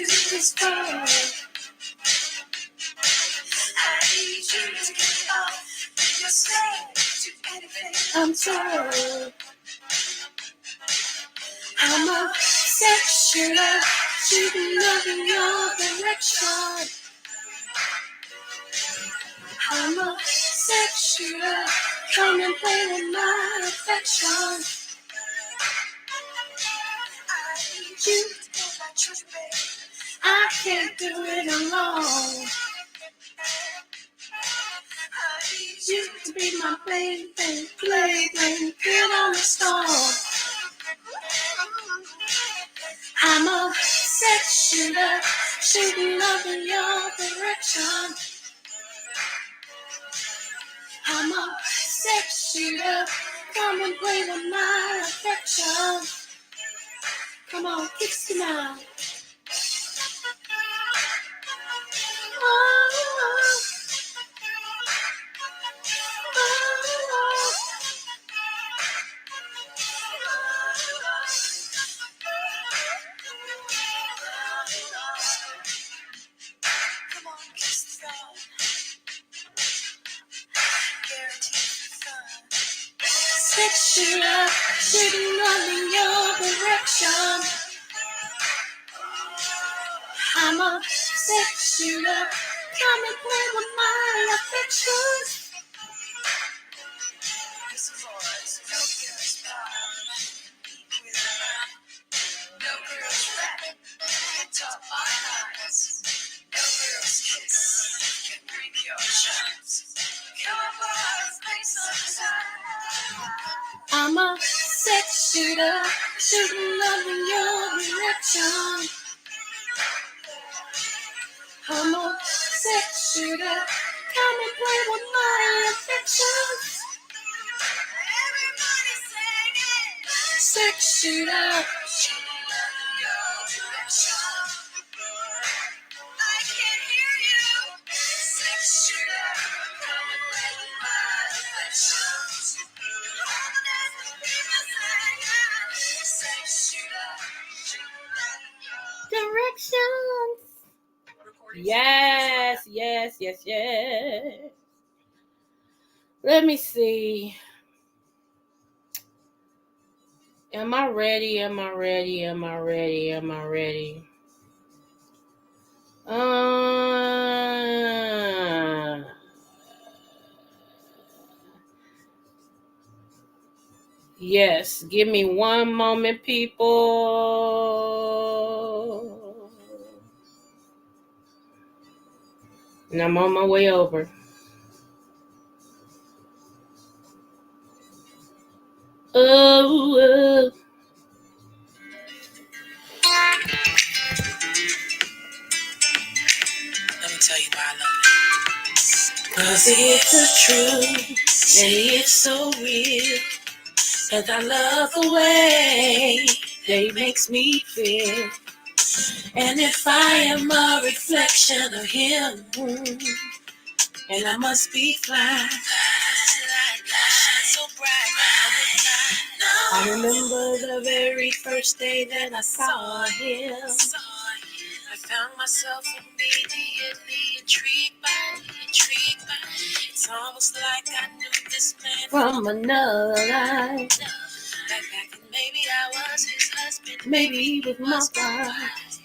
to this world. I need you to get off your slave to anything I'm told. I'm a sexual, shooting love in your direction. I'm a sexual, come and play with my affection. I need you to be my truth, baby. I can't do it alone. I need you to be my plaything, pin on the stone. I'm a sexual, shooting love in your direction. I'm a sexual, come and play with my affection. Come on, kiss me now. Come on, kiss the dog. Guaranteed fun. Sexual, shooting love in your direction. I'm a sexual, come and play with my affection. This voice, no girls no girls rap, talk all nights. No girls kiss, can bring your shots. Come on, let's make some time. I'm a sexual, shooting love in your direction. I'm a sexual, come and play with my affections. Everybody sing it. Sexual, I can hear you. Sexual, come and play with my affections. All the nasty people sing it. Sexual, directions. Yes. Let me see. Am I ready? Yes. Give me one moment, people. And I'm on my way over. Oh. Let me tell you why I love it. 'Cause it's the truth, and it's so real. And I love the way that it makes me feel. And if I am a reflection of him, and I must be fly, so bright. I remember the very first day that I saw him. I found myself immediately intrigued by. It's almost like I knew this man from another life. Like back then, maybe I was his husband, maybe he was my wife.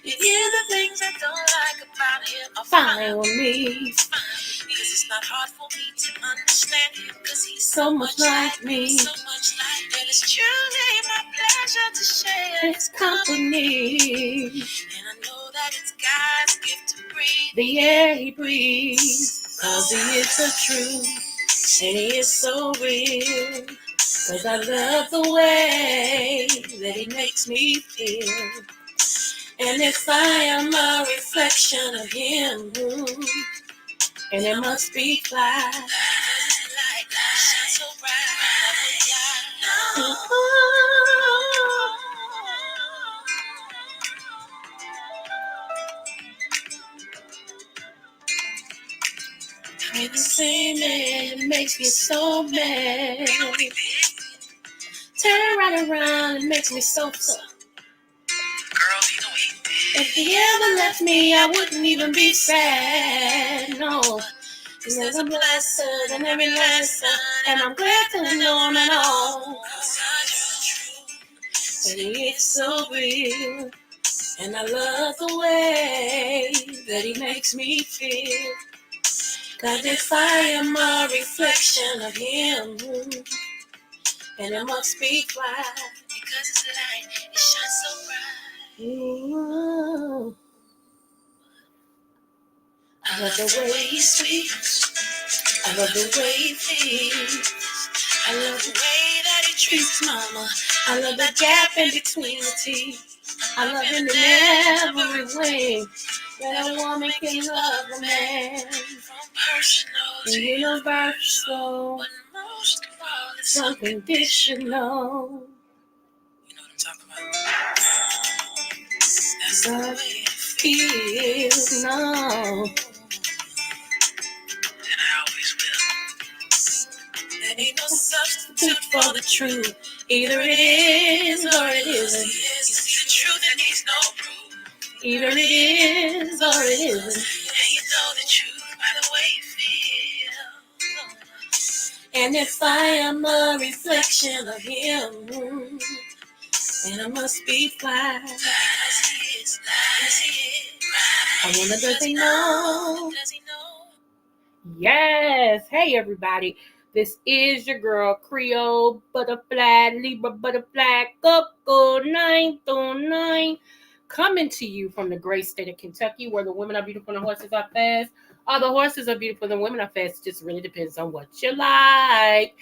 You hear the things I don't like about him are fine with me. Because it's not hard for me to understand him, because he's so much like me. And it's truly my pleasure to share his company. And I know that it's God's gift to breathe the air he breathes. 'Cause he is the truth, and he is so real. 'Cause I love the way that he makes me feel. And if I am a reflection of him, and it must be fly. So bright. I'm the same man, it makes me so mad. Turn right around, it makes me so. If he ever left me, I wouldn't even be sad, no. Cause there's a blessing in every lesson, and I'm glad to know I'm at all. And he is so real, and I love the way that he makes me feel. Cause if I am a reflection of him, and it must be fly, because his light, it shines so bright. Ooh. I love the way he speaks, I love the way he feels, I love the way that he treats mama, I love the gap in between the teeth, I love him in every way that a woman can love a man. From personal to universal, but most of all it's unconditional. You know what I'm talking about? That's the way it feels, no. And I always will. There ain't no substitute for the truth. Either it is or it isn't. You see the truth that needs no proof. Either it is or it isn't. And you know the truth by the way you feel. And if I am a reflection of him, and I must be fly. I wonder, does he know? Yes. Hey, everybody. This is your girl, Creole, Butterfly, Libra, Butterfly, Coco 929, coming to you from the great state of Kentucky, where the women are beautiful and the horses are fast. All the horses are beautiful and the women are fast. It just really depends on what you like.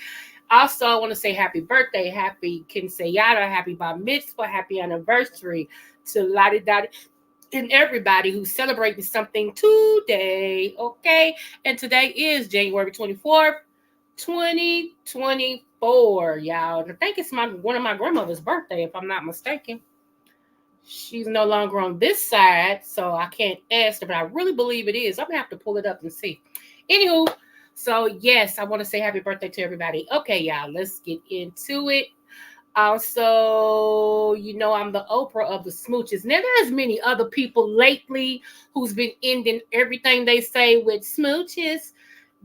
Also, I want to say happy birthday, happy Quinceañera, happy bar mitzvah, happy anniversary to Lottie Dottie and everybody who's celebrating something today, okay? And today is January 24th, 2024, y'all. I think it's one of my grandmother's birthday, if I'm not mistaken. She's no longer on this side, so I can't ask her, but I really believe it is. I'm going to have to pull it up and see. Anywho, so yes, I want to say happy birthday to everybody. Okay, y'all, let's get into it. Also, you know, I'm the Oprah of the smooches. Now, there's many other people lately who's been ending everything they say with smooches.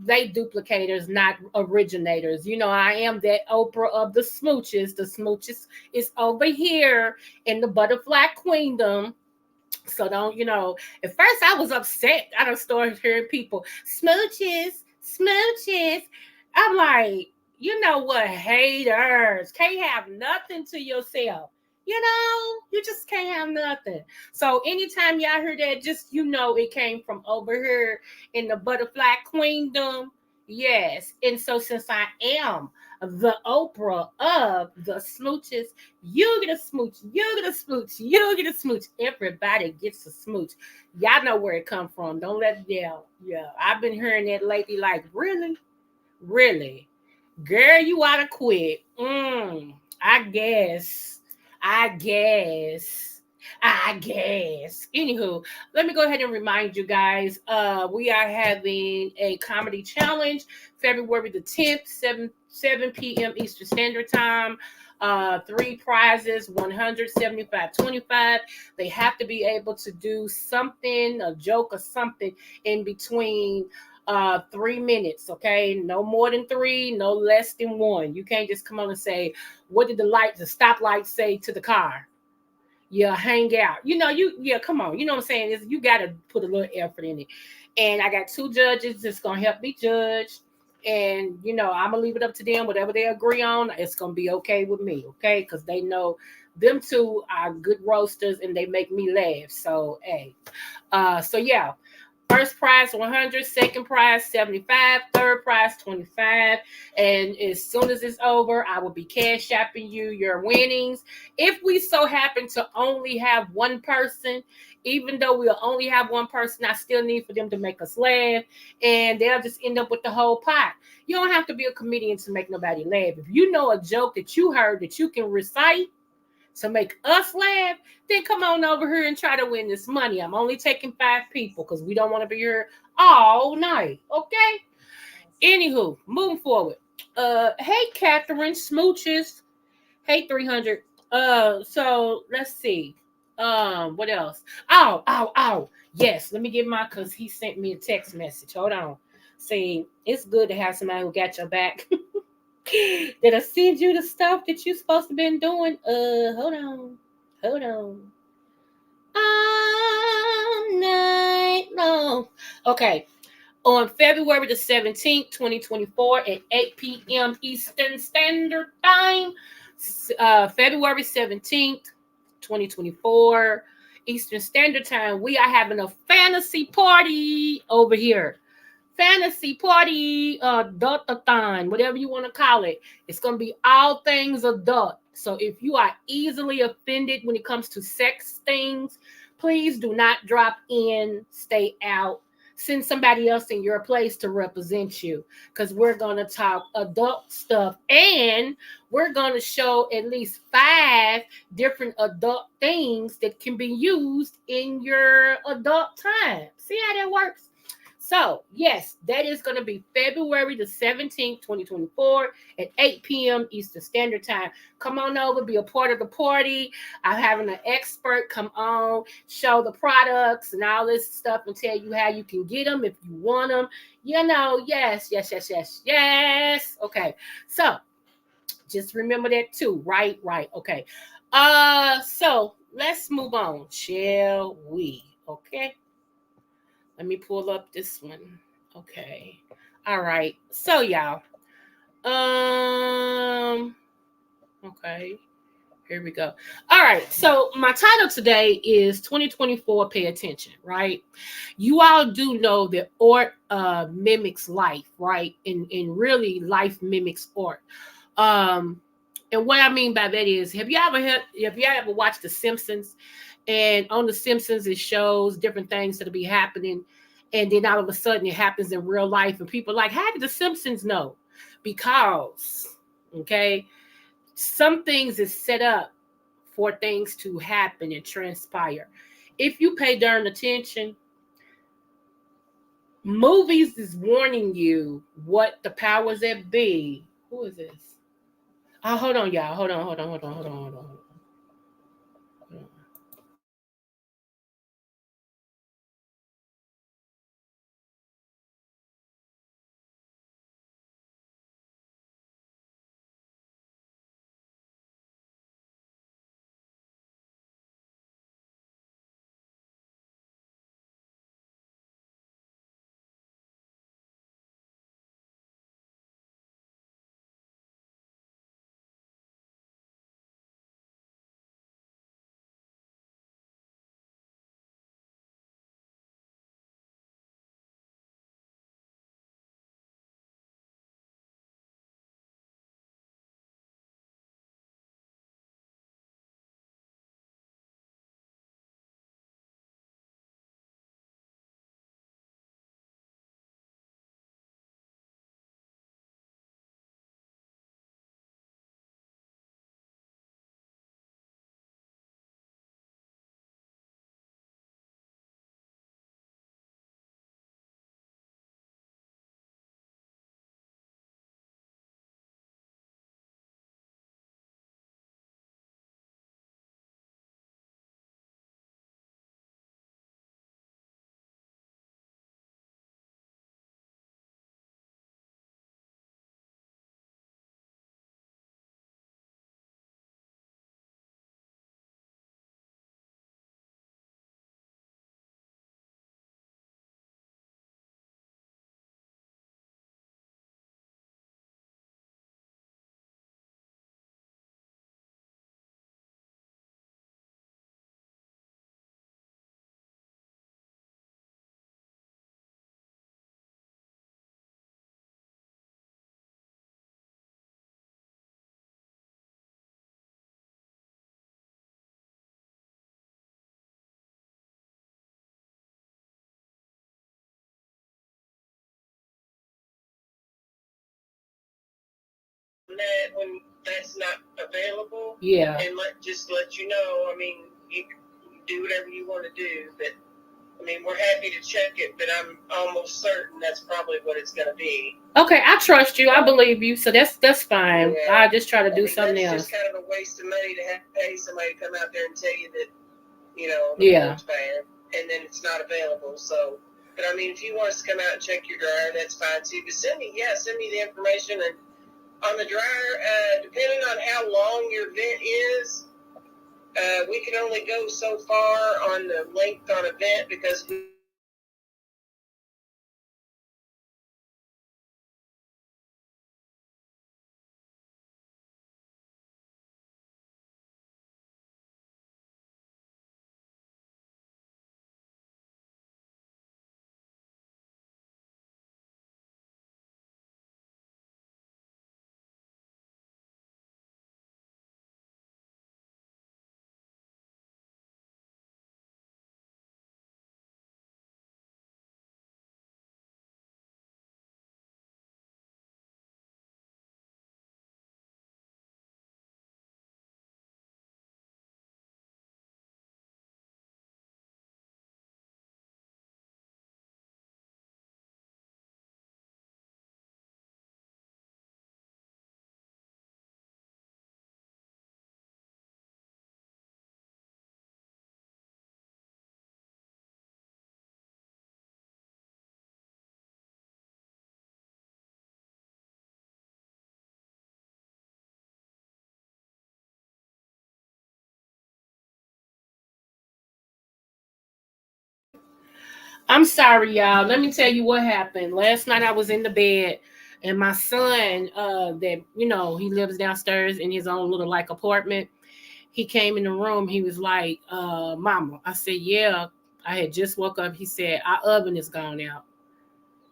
They duplicators, not originators. You know, I am that Oprah of the smooches. The smooches is over here in the butterfly queendom. So don't, you know, at first I was upset. I done started hearing people, smooches, smooches. I'm like, you know what, haters. Can't have nothing to yourself. You know, you just can't have nothing. So anytime y'all hear that, just, you know, it came from over here in the butterfly queendom. Yes. And so since I am the Oprah of the smooches, you get a smooch, you get a smooch, you get a smooch. Everybody gets a smooch. Y'all know where it come from. Don't let it down. Yeah, I've been hearing that lately. Like, really? Really? Girl, you ought to quit. I guess. I guess. I guess. Anywho, let me go ahead and remind you guys. We are having a comedy challenge February the 10th, 7 p.m. Eastern Standard Time. 3 prizes, 175, 25. They have to be able to do something, a joke or something in between 3 minutes, okay? No more than 3, no less than 1. You can't just come on and say, what did the stoplight say to the car? Yeah, hang out. You know, come on. You know what I'm saying? You got to put a little effort in it. And I got 2 judges that's going to help me judge. And, you know, I'm going to leave it up to them. Whatever they agree on, it's going to be okay with me, okay? Because they know them 2 are good roasters and they make me laugh. So, hey. So, yeah. First prize 100, second prize 75, third prize 25. And as soon as it's over, I will be cash shopping you your winnings. If we so happen to only have one person, even though we'll only have one person, I still need for them to make us laugh, and they'll just end up with the whole pot. You don't have to be a comedian to make nobody laugh. If you know a joke that you heard that you can recite to make us laugh, then come on over here and try to win this money. I'm only taking 5 people because we don't want to be here all night, okay? Anywho, moving forward. Hey, Catherine Smooches. Hey, 300. So let's see. What else? Oh. Yes, let me get my, because he sent me a text message. Hold on. See, it's good to have somebody who got your back. Did I send you the stuff that you supposed to been doing? Hold on. Hold on. All night long. Okay. On February the 17th, 2024 at 8 p.m. Eastern Standard Time. February 17th, 2024 Eastern Standard Time, we are having a fantasy party over here. Fantasy party, adult-a-thon, whatever you want to call it. It's going to be all things adult. So if you are easily offended when it comes to sex things, please do not drop in, stay out. Send somebody else in your place to represent you, because we're going to talk adult stuff, and we're going to show at least 5 different adult things that can be used in your adult time. See how that works? So, yes, that is going to be February the 17th, 2024 at 8 p.m. Eastern Standard Time. Come on over, be a part of the party. I'm having an expert come on, show the products and all this stuff, and tell you how you can get them if you want them. You know, yes. Okay, so just remember that too. Right. Okay. So let's move on, shall we? Okay. Let me pull up this one. Okay. All right. So y'all. Okay. Here we go. All right. So my title today is 2024 Pay Attention, right? You all do know that art mimics life, right? And really life mimics art. And what I mean by that is, have you ever watched The Simpsons? And on The Simpsons, it shows different things that'll be happening, and then all of a sudden it happens in real life, and people are like, how did The Simpsons know? Because, okay, some things is set up for things to happen and transpire. If you pay darn attention, movies is warning you what the powers that be. Who is this? Oh, hold on, y'all. Hold on. That when that's not available, Yeah. and just let you know. I mean, you do whatever you want to do, but I mean, we're happy to check it, but I'm almost certain that's probably what it's going to be. Okay, I trust you. I believe you. So that's fine. Yeah. I just try to do something that's else. Just kind of a waste of money to have to pay somebody to come out there and tell you that the board's bad, and then it's not available. So, but I mean, if you want us to come out and check your dryer, that's fine too. But send me the information. And on the dryer, depending on how long your vent is, we can only go so far on the length on a vent because we have to have a I'm sorry, y'all. Let me tell you what happened. Last night I was in the bed and my son, that he lives downstairs in his own little like apartment. He came in the room. He was like, "Mama." I said, "Yeah." I had just woke up. He said, "Our oven is gone out,"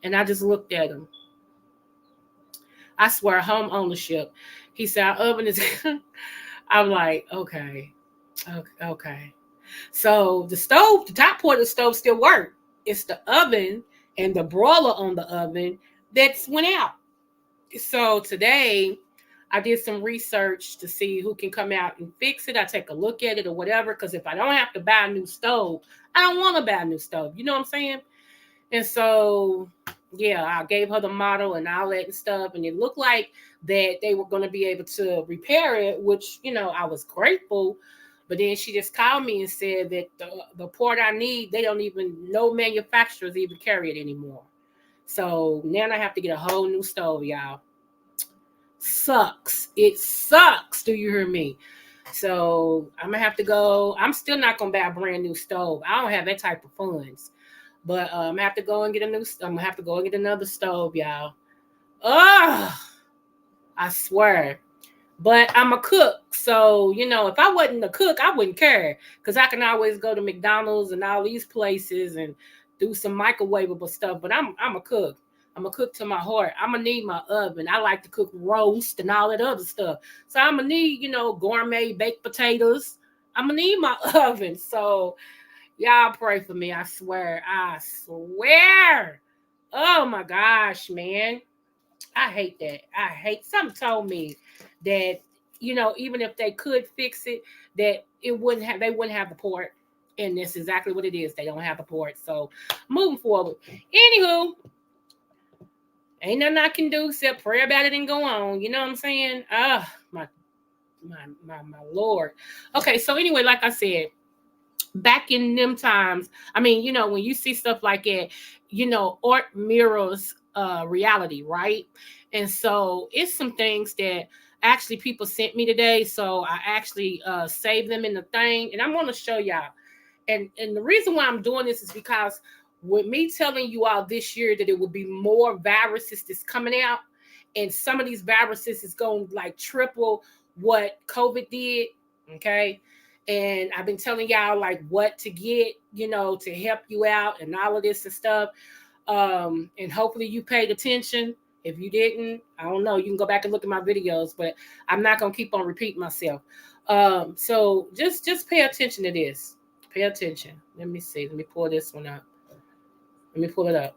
and I just looked at him. I swear, home ownership. He said, "Our oven is." I'm like, okay, okay. So the stove, the top part of the stove still worked. It's the oven and the broiler on the oven that's went out. So today I did some research to see who can come out and fix it. I take a look at it or whatever. Because if I don't have to buy a new stove, I don't want to buy a new stove. You know what I'm saying? And so, yeah, I gave her the model and all that and stuff. And it looked like that they were going to be able to repair it, which, I was grateful. But then she just called me and said that the part I need, they don't even, no manufacturers even carry it anymore. So now I have to get a whole new stove, y'all. Sucks. It sucks. Do you hear me? So I'm gonna have to go. I'm still not gonna buy a brand new stove. I don't have that type of funds. But I'm gonna have to go and get a new. I'm gonna have to go and get another stove, y'all. Ugh, I swear. But I'm a cook, so if I wasn't a cook, I wouldn't care because I can always go to McDonald's and all these places and do some microwavable stuff. But I'm a cook. I'm a cook to my heart. I'm gonna need my oven. I like to cook roast and all that other stuff. So I'm gonna need gourmet baked potatoes. I'm gonna need my oven. So y'all pray for me. I swear. I swear. Oh my gosh, man. I hate that. I hate something told me that even if they could fix it, that they wouldn't have the port. And that's exactly what it is. They don't have the port. So moving forward. Anywho, ain't nothing I can do except pray about it and go on. You know what I'm saying? Ah, my Lord. Okay, so anyway, like I said, back in them times, I mean, when you see stuff like that, art mirrors reality, right? And so it's some things that actually people sent me today. So I actually saved them in the thing, and I'm going to show y'all. And the reason why I'm doing this is because with me telling you all this year that it will be more viruses that's coming out, and some of these viruses is going to like triple what COVID did. Okay. And I've been telling y'all like what to get, to help you out and all of this and stuff. And hopefully you paid attention. If you didn't, I don't know. You can go back and look at my videos, but I'm not gonna keep on repeating myself. So just pay attention to this. Pay attention. Let me see. Let me pull this one up. Let me pull it up.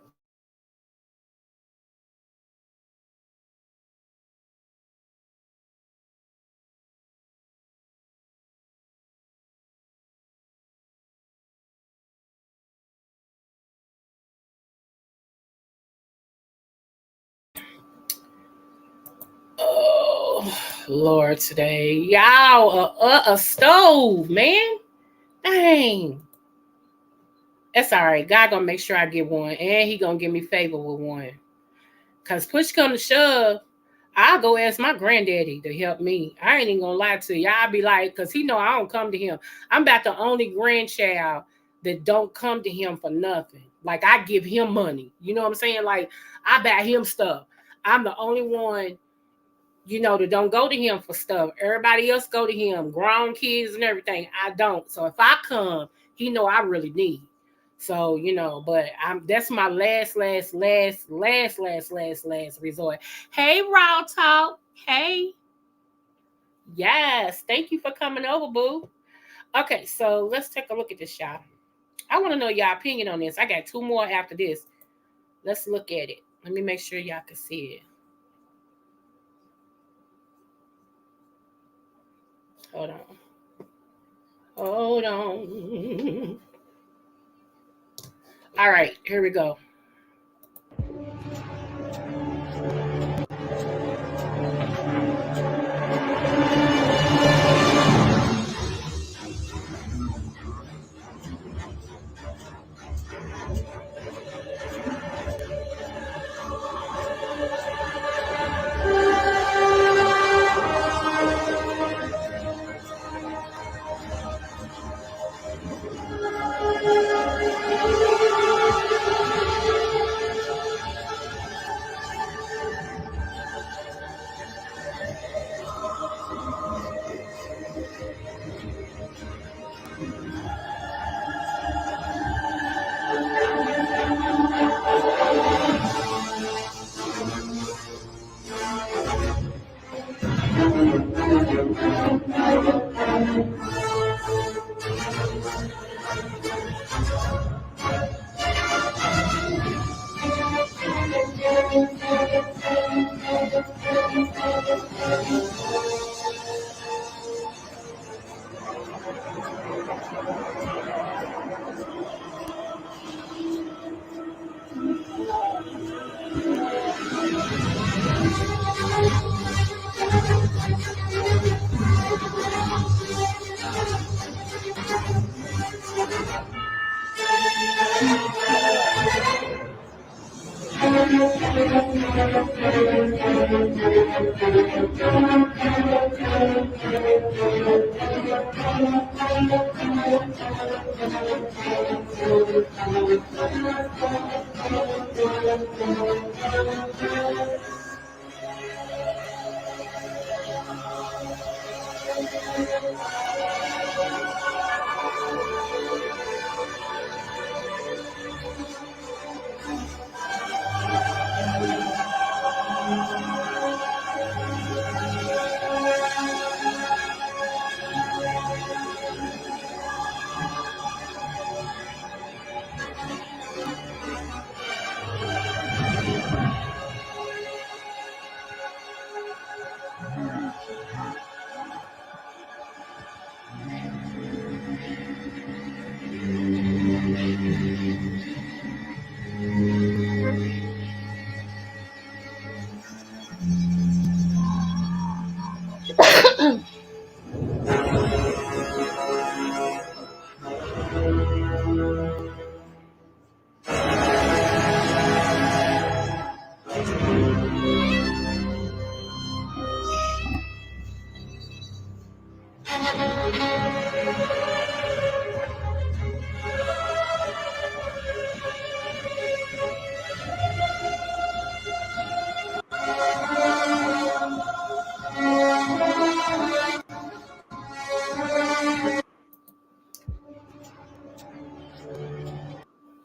Oh Lord, today, y'all, a stove, man. Dang. That's all right. God gonna make sure I get one, and He gonna give me favor with one. Cause push come to shove, I'll go ask my granddaddy to help me. I ain't even gonna lie to you. I'll be like, cause he know I don't come to him. I'm about the only grandchild that don't come to him for nothing. Like I give him money. You know what I'm saying? Like I buy him stuff. I'm the only one, that don't go to him for stuff. Everybody else go to him, grown kids and everything. I don't. So if I come, he know I really need. So, but that's my last resort. Hey, Raw Talk. Hey. Yes. Thank you for coming over, boo. Okay, so let's take a look at this, y'all. I want to know y'all opinion on this. I got two more after this. Let's look at it. Let me make sure y'all can see it. Hold on. Hold on. All right, here we go.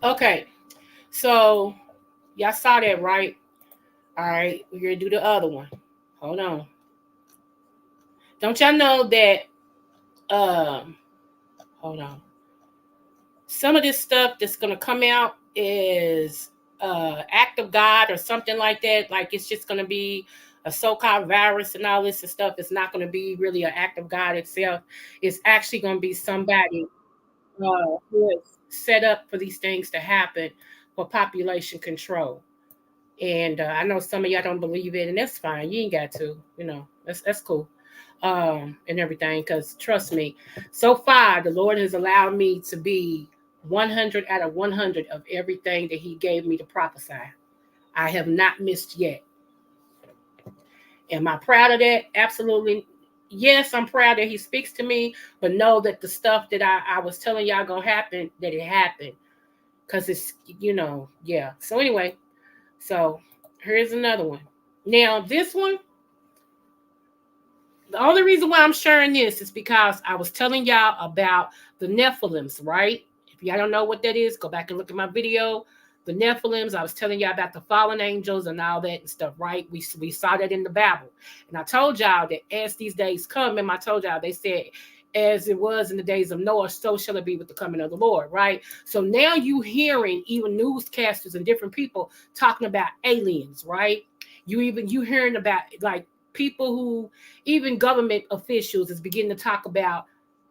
Okay, so y'all saw that, right? All right, we're gonna do the other one. Hold on. Don't y'all know that? Hold on. Some of this stuff that's gonna come out is act of God or something like that. Like it's just gonna be a so-called virus and all this and stuff. It's not gonna be really an act of God itself. It's actually gonna be somebody who is set up for these things to happen for population control. And I know some of y'all don't believe it, and that's fine. You ain't got to, that's cool. and everything. Because trust me, so far the Lord has allowed me to be 100 out of 100 of everything that He gave me to prophesy. I have not missed yet. Am I proud of that? Absolutely. Yes, I'm proud that He speaks to me, but know that the stuff that I was telling y'all gonna happen, that it happened. Because it's, yeah. So anyway, so here's another one. Now, this one, the only reason why I'm sharing this is because I was telling y'all about the Nephilims, right? If y'all don't know what that is, go back and look at my video. The Nephilims, I was telling y'all about the fallen angels and all that and stuff, right? We saw that in the Bible. And I told y'all that as these days come, remember I told y'all, they said, as it was in the days of Noah, so shall it be with the coming of the Lord, right? So now you hearing even newscasters and different people talking about aliens, right? You hearing about like people who, even government officials is beginning to talk about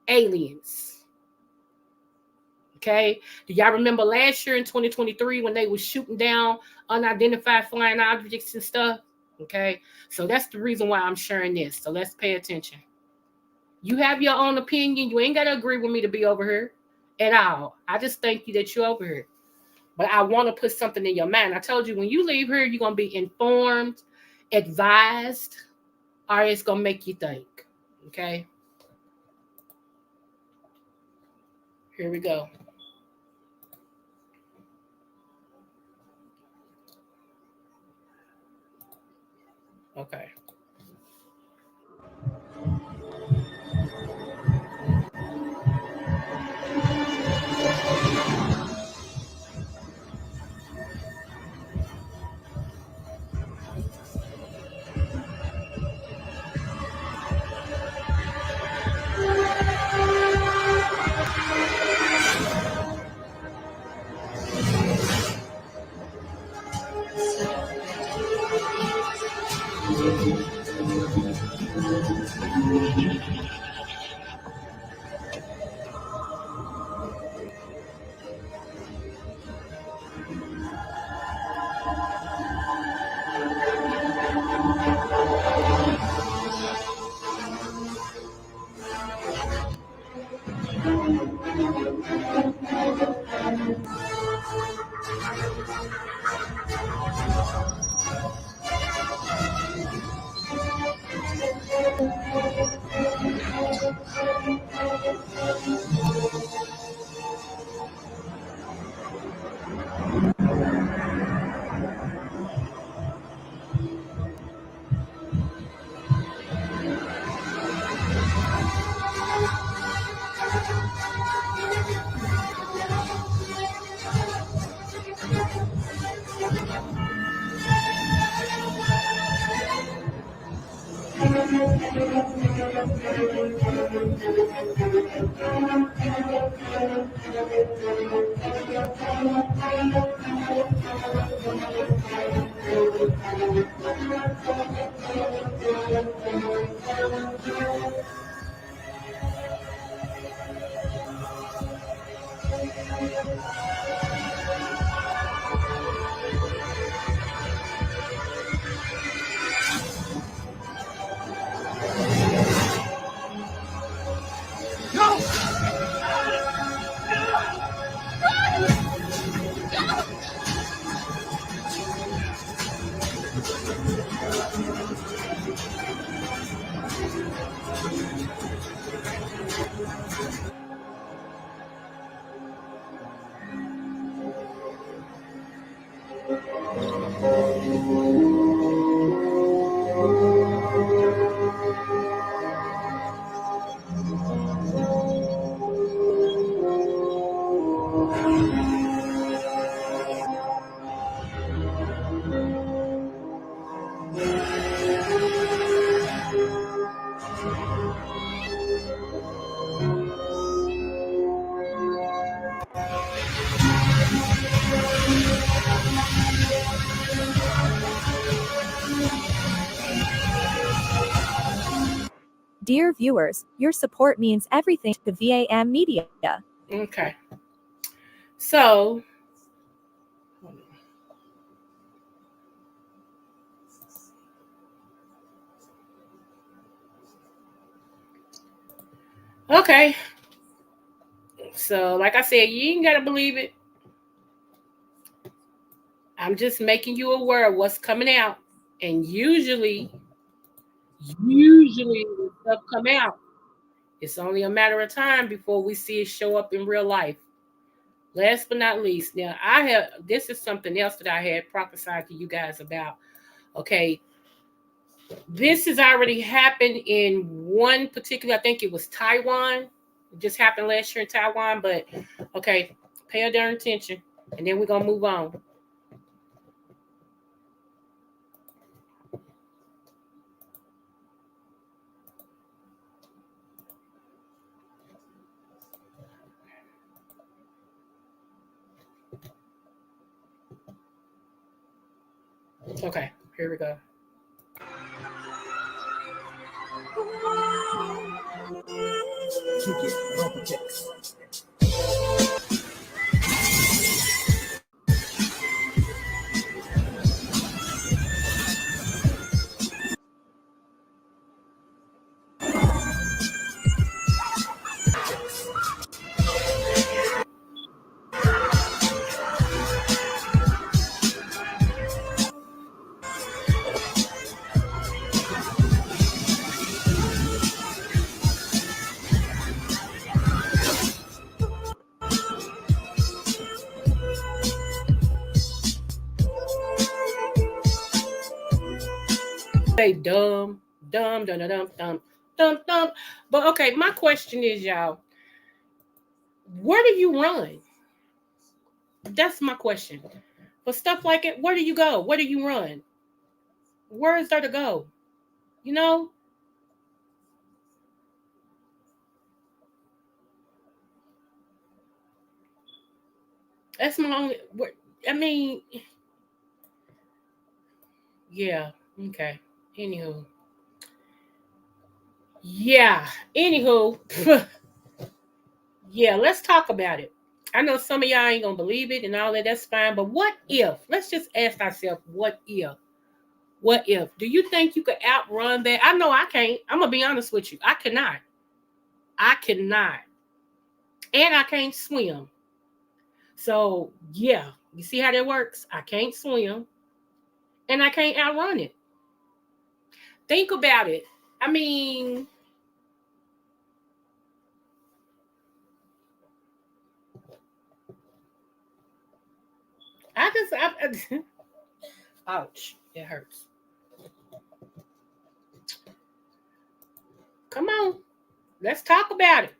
aliens. Okay. Do y'all remember last year in 2023 when they were shooting down unidentified flying objects and stuff? Okay. So that's the reason why I'm sharing this. So let's pay attention. You have your own opinion. You ain't got to agree with me to be over here at all. I just thank you that you're over here. But I want to put something in your mind. I told you when you leave here, you're going to be informed, advised, or it's going to make you think. Okay. Here we go. Okay. Dear viewers, your support means everything to VAM Media. Okay. So, Okay. So, like I said, you ain't gotta believe it. I'm just making you aware of what's coming out. And usually when stuff come out, it's only a matter of time before we see it show up in real life. Last but not least, now I have this is something else that I had prophesied to you guys about. Okay, this has already happened in one particular, I think it was Taiwan. It just happened last year in Taiwan, but okay, pay a darn attention, and then we're gonna move on. Okay, here we go. Say dumb, dumb, dum, dum, dum, dum, dum, dum. But okay, my question is, y'all, where do you run? That's my question. For stuff like it, where do you go? Where do you run? Where is there to go? You know, that's my only. I mean, yeah, okay. Anywho, yeah. Anywho, yeah. Let's talk about it. I know some of y'all ain't gonna believe it and all that. That's fine. But what if? Let's just ask ourselves, what if? What if? Do you think you could outrun that? I know I can't. I'm gonna be honest with you. I cannot. I cannot. And I can't swim. So yeah, you see how that works? I can't swim and I can't outrun it. Think about it. I mean, ouch, it hurts. Come on, let's talk about it.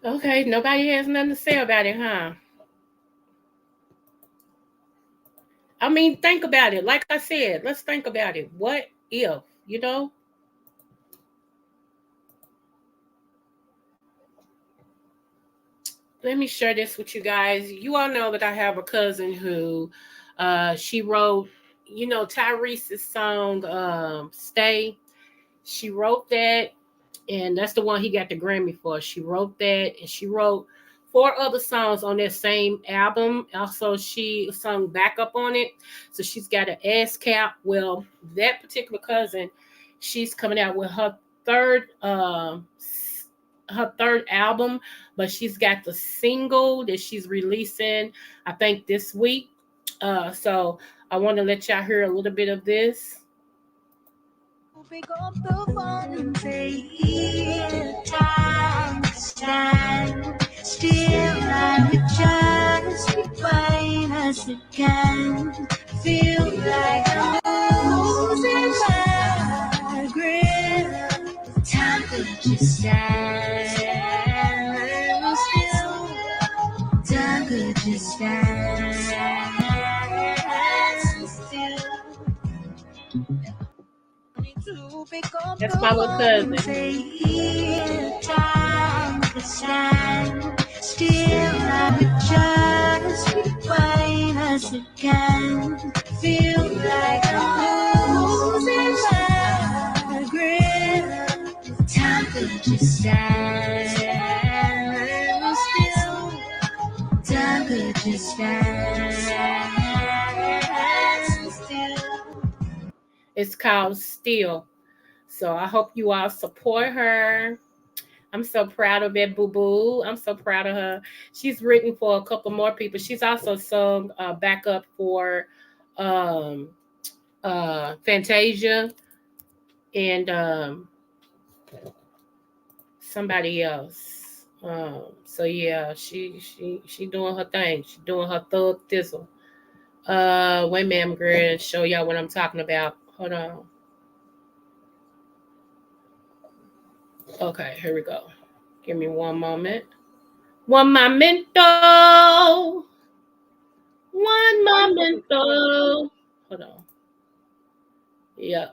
Okay, nobody has nothing to say about it, huh? I mean, think about it. Like I said, let's think about it. What if, you know? Let me share this with you guys. You all know that I have a cousin who she wrote, Tyrese's song Stay. She wrote that, and that's the one he got the Grammy for. She wrote that, and she wrote four other songs on that same album. Also, she sung backup on it. So she's got an ASCAP. Well, that particular cousin, she's coming out with her third album, but she's got the single that she's releasing, I think this week. So I want to let y'all hear a little bit of this. Pick up the phone and say, yeah, time to stand still. I would just be fine as it can. Feel like I'm losing my grip. Time to just stand still. Time to just stand still. That's my little cousin. Time to stand still. I would just be fine as it can. Feel like I'm losing my grip. Time to just stand still. Time to just stand still. It's called Still. So I hope you all support her. I'm so proud of that, boo boo. I'm so proud of her. She's written for a couple more people. She's also sung backup for um, Fantasia and somebody else. So yeah, she doing her thing. She doing her thug thistle. Wait a minute, I'm going to show y'all what I'm talking about. Hold on. Okay, here we go. Give me one moment. One momento. One momento. Hold on. Yeah.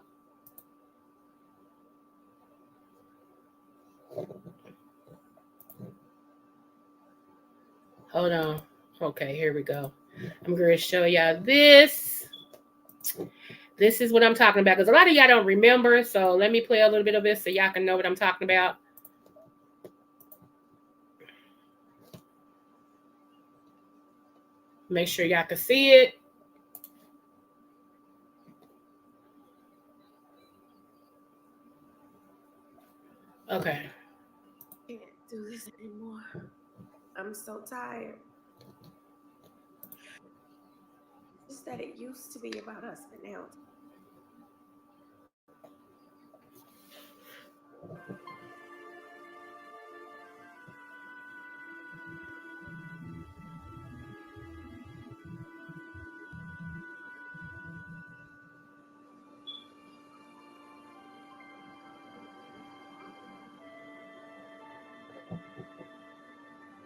Hold on. Okay, here we go. I'm going to show y'all this. This is what I'm talking about because a lot of y'all don't remember. So let me play a little bit of this so y'all can know what I'm talking about. Make sure y'all can see it. Okay. Can't do this anymore. I'm so tired. Just that it used to be about us, but now it's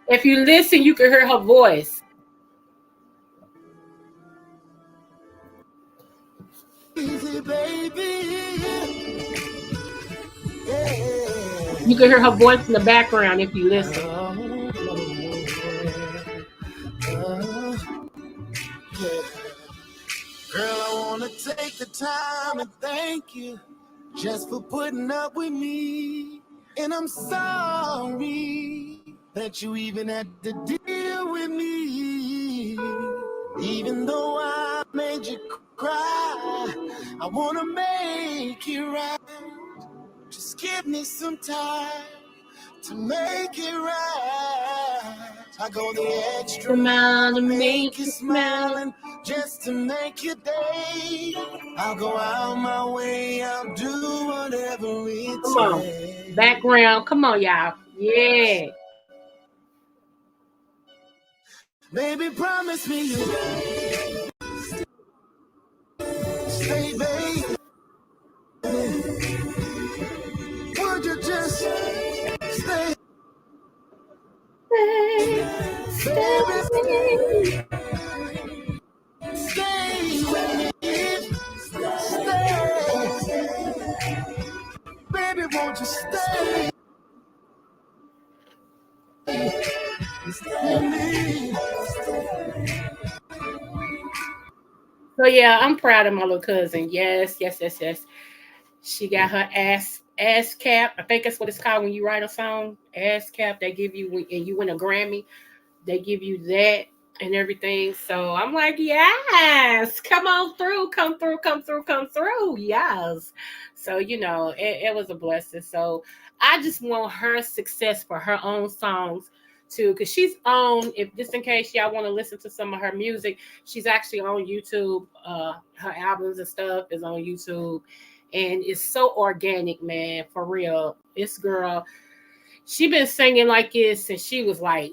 If you listen, you can hear her voice. Easy, baby. Yeah. You can hear her voice in the background if you listen. Yeah. Girl, I wanna take the time and thank you just for putting up with me. And I'm sorry that you even had to deal with me. Even though I made you cry, I wanna make it right. Just give me some time to make it right. I go the extra mile to make you smile, and just to make your day, I'll go out my way, I'll do whatever it Come on. takes. Background. Come on, y'all. Yeah. Baby, promise me you stay, baby. Would you just stay? Stay with me. Stay with me. Stay. Baby, won't you stay? Stay with me. So yeah, I'm proud of my little cousin. Yes, yes, yes, yes. She got her ass cap. I think that's what it's called when you write a song. Ass cap. They give you and you win a Grammy. They give you that and everything. So I'm like, yes, come on through, come through, come through, come through. Yes. So, it was a blessing. So I just want her success for her own songs too. Cause she's on, if just in case y'all want to listen to some of her music, she's actually on YouTube. Her albums and stuff is on YouTube. And it's so organic, man, for real. This girl, she been singing like this since she was like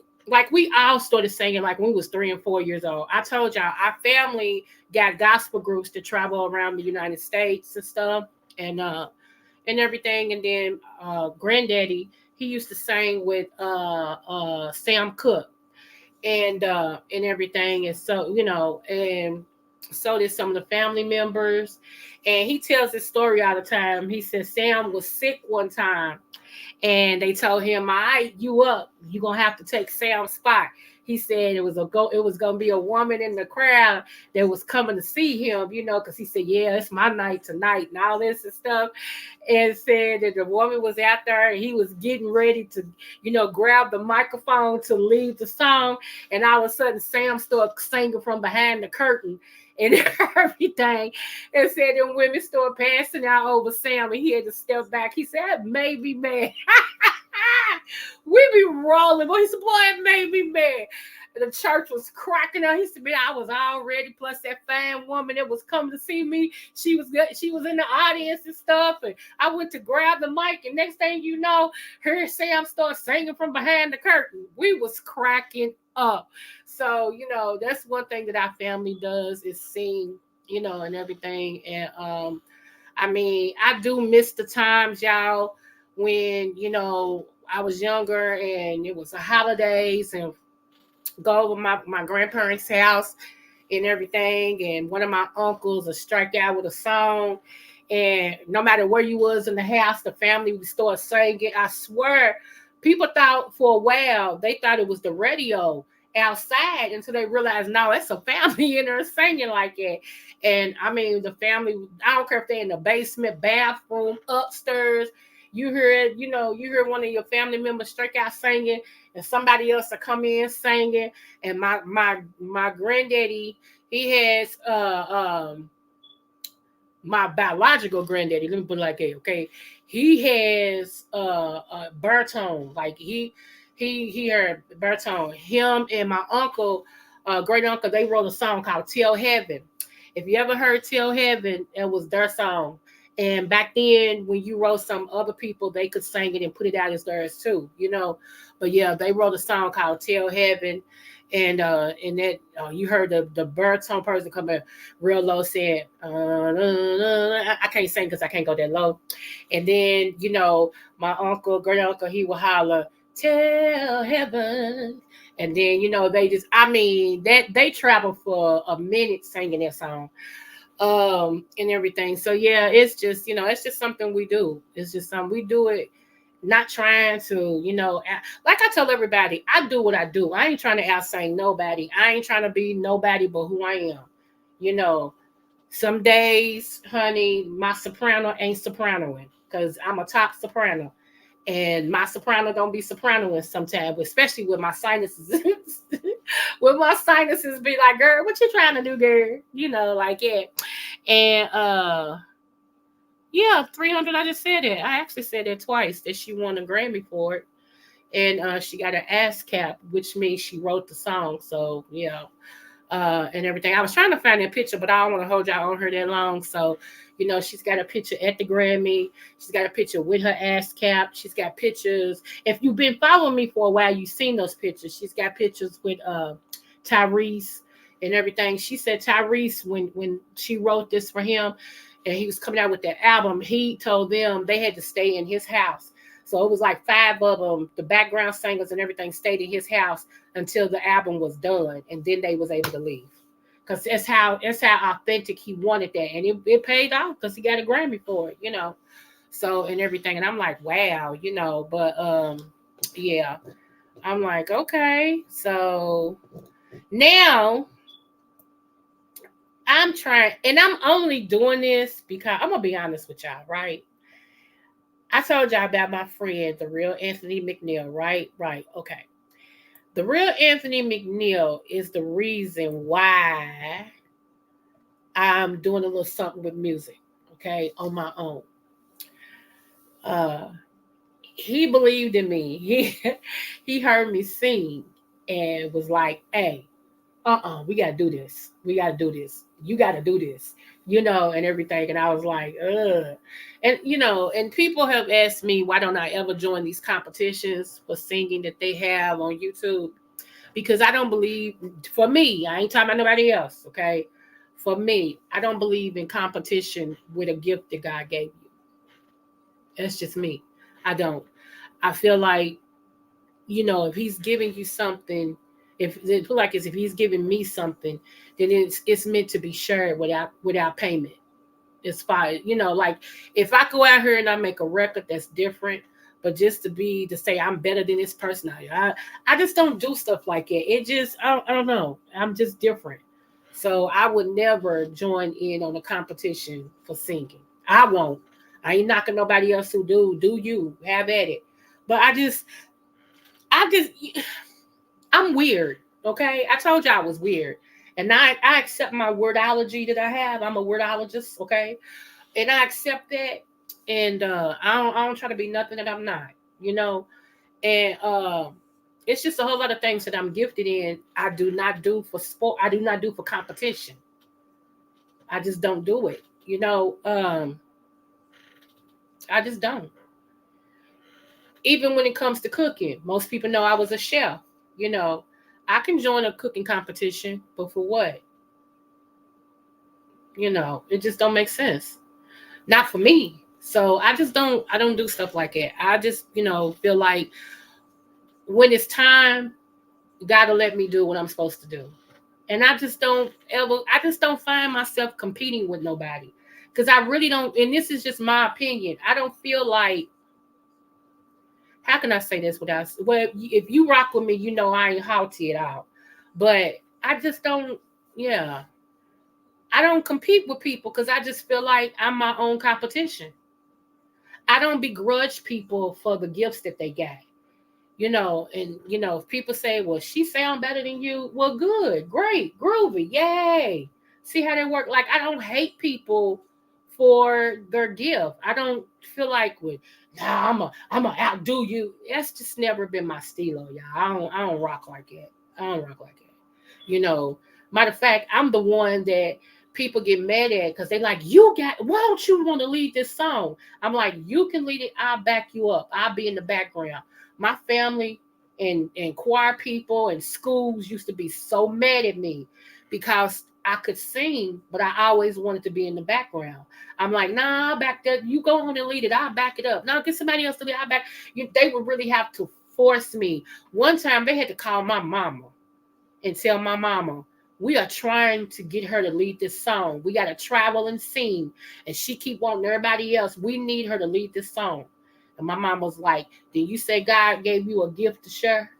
we all started singing like when we was 3 and 4 years old. I told y'all our family got gospel groups to travel around the United States and stuff and everything. And then granddaddy, he used to sing with Sam Cooke and everything. And so, and so did some of the family members. And he tells this story all the time. He said Sam was sick one time and they told him, "All right, you up? You gonna have to take Sam's spot." He said it was gonna be a woman in the crowd that was coming to see him, because he said, "Yeah, it's my night tonight," and all this and stuff. And said that the woman was out there and he was getting ready to, grab the microphone to lead the song, and all of a sudden Sam started singing from behind the curtain and everything, and said them women started passing out over Sam, and he had to step back. He said, "That made me mad." We be rolling, but he said, "Boy, it made me mad." And the church was cracking up. He said, "Man, I was all ready. Plus that fine woman that was coming to see me, she was good. She was in the audience and stuff. And I went to grab the mic, and next thing you know, here Sam started singing from behind the curtain. We was cracking up." So, that's one thing that our family does is sing, and everything. And I mean, I do miss the times, y'all, when, I was younger and it was the holidays and go over my grandparents' house and everything. And one of my uncles would strike out with a song. And no matter where you was in the house, the family would start singing. I swear, people thought for a while, they thought it was the radio outside until they realized, no, it's a family in there singing like that. And I mean, the family, I don't care if they're in the basement, bathroom, upstairs. You hear it, you hear one of your family members strike out singing, and somebody else will come in singing. And my granddaddy, he has my biological granddaddy, let me put it like that, okay? He has baritone, like he heard baritone. Him and my uncle, great uncle, they wrote a song called "Tell Heaven." If you ever heard "Tell Heaven," it was their song. And back then, when you wrote some other people, they could sing it and put it out as theirs too, But yeah, they wrote a song called "Tell Heaven," and that you heard the baritone person come in real low, saying, I can't sing because I can't go that low. And then my uncle, great uncle, he would holler, "Tell Heaven." And then they just, I mean, that they traveled for a minute singing that song and everything. So yeah, it's just it's just something we do. It's just something we do it, not trying to like I tell everybody, I do what I do. I ain't trying to outsing nobody. I ain't trying to be nobody but who I am. Some days, honey, my soprano ain't sopranoing because I'm a top soprano, and my soprano don't be sopranoing sometimes, especially with my sinuses. With my sinuses be like, "Girl, what you trying to do, girl?" Like it. And yeah, 300. I just said it. I actually said it twice that she won a Grammy for it, and she got an ass cap, which means she wrote the song. So yeah, and everything. I was trying to find that picture, but I don't want to hold y'all on her that long. So, she's got a picture at the Grammy. She's got a picture with her ass cap. She's got pictures. If you've been following me for a while, you've seen those pictures. She's got pictures with Tyrese and everything. She said Tyrese, when she wrote this for him and he was coming out with that album, he told them they had to stay in his house. So it was like 5 of them, the background singers and everything stayed in his house until the album was done, and then they was able to leave. Cause it's how authentic he wanted that, and it paid off because he got a Grammy for it, So and everything, and I'm like, wow, But yeah, I'm like, okay, so now I'm trying, and I'm only doing this because I'm gonna be honest with y'all, right? I told y'all about my friend, the real Anthony McNeil, right? Right. Okay. The real Anthony McNeil is the reason why I'm doing a little something with music, okay, on my own. Uh, he believed in me. He heard me sing and was like, "Hey, we gotta do this. We gotta do this. You gotta do this." And everything. And I was like, ugh. And and people have asked me why don't I ever join these competitions for singing that they have on YouTube? Because I don't believe, for me, I ain't talking about nobody else, okay? For me, I don't believe in competition with a gift that God gave you. That's just me. I don't. I feel like, if he's giving you something, if it feel like if he's giving me something, then it's meant to be shared without payment. It's fine. Like if I go out here and I make a record that's different, but just to say I'm better than this person, I just don't do stuff like that. It just I don't know. I'm just different. So I would never join in on a competition for singing. I won't. I ain't knocking nobody else who do. Do you have at it? But I just I'm weird. Okay, I told you I was weird, and I accept my wordology that I have. I'm a wordologist. Okay, and I accept that, and I don't try to be nothing that I'm not, you know, and it's just a whole lot of things that I'm gifted in. I do not do for sport. I do not do for competition. I just don't do it, I just don't. Even when it comes to cooking, most people know I was a chef. You know, I can join a cooking competition, but for what? It just don't make sense. Not for me. So I don't do stuff like that. I just, feel like when it's time, you gotta let me do what I'm supposed to do. And I just don't find myself competing with nobody. Cause I really don't, and this is just my opinion. I don't feel like, how can I say this without, well, if you rock with me, I ain't haughty at all. But I just don't, yeah, I don't compete with people because I just feel like I'm my own competition. I don't begrudge people for the gifts that they got. And if people say, well, she sound better than you, well, good, great, groovy, yay. See how they work? Like, I don't hate people for their gift. I don't feel like with, nah, I'm a outdo you. That's just never been my stilo, y'all. I don't rock like that. I don't rock like that. Matter of fact, I'm the one that people get mad at because they like, why don't you want to lead this song? I'm like, you can lead it, I'll back you up. I'll be in the background. My family and choir people and schools used to be so mad at me because I could sing, but I always wanted to be in the background. I'm like, nah, I'll back that. You go on and lead it. I'll back it up. Now get somebody else to lead. I'll back. They would really have to force me. One time they had to call my mama and tell my mama, we are trying to get her to lead this song. We got to travel and sing. And she keep wanting everybody else. We need her to lead this song. And my mom was like, did you say God gave you a gift to share?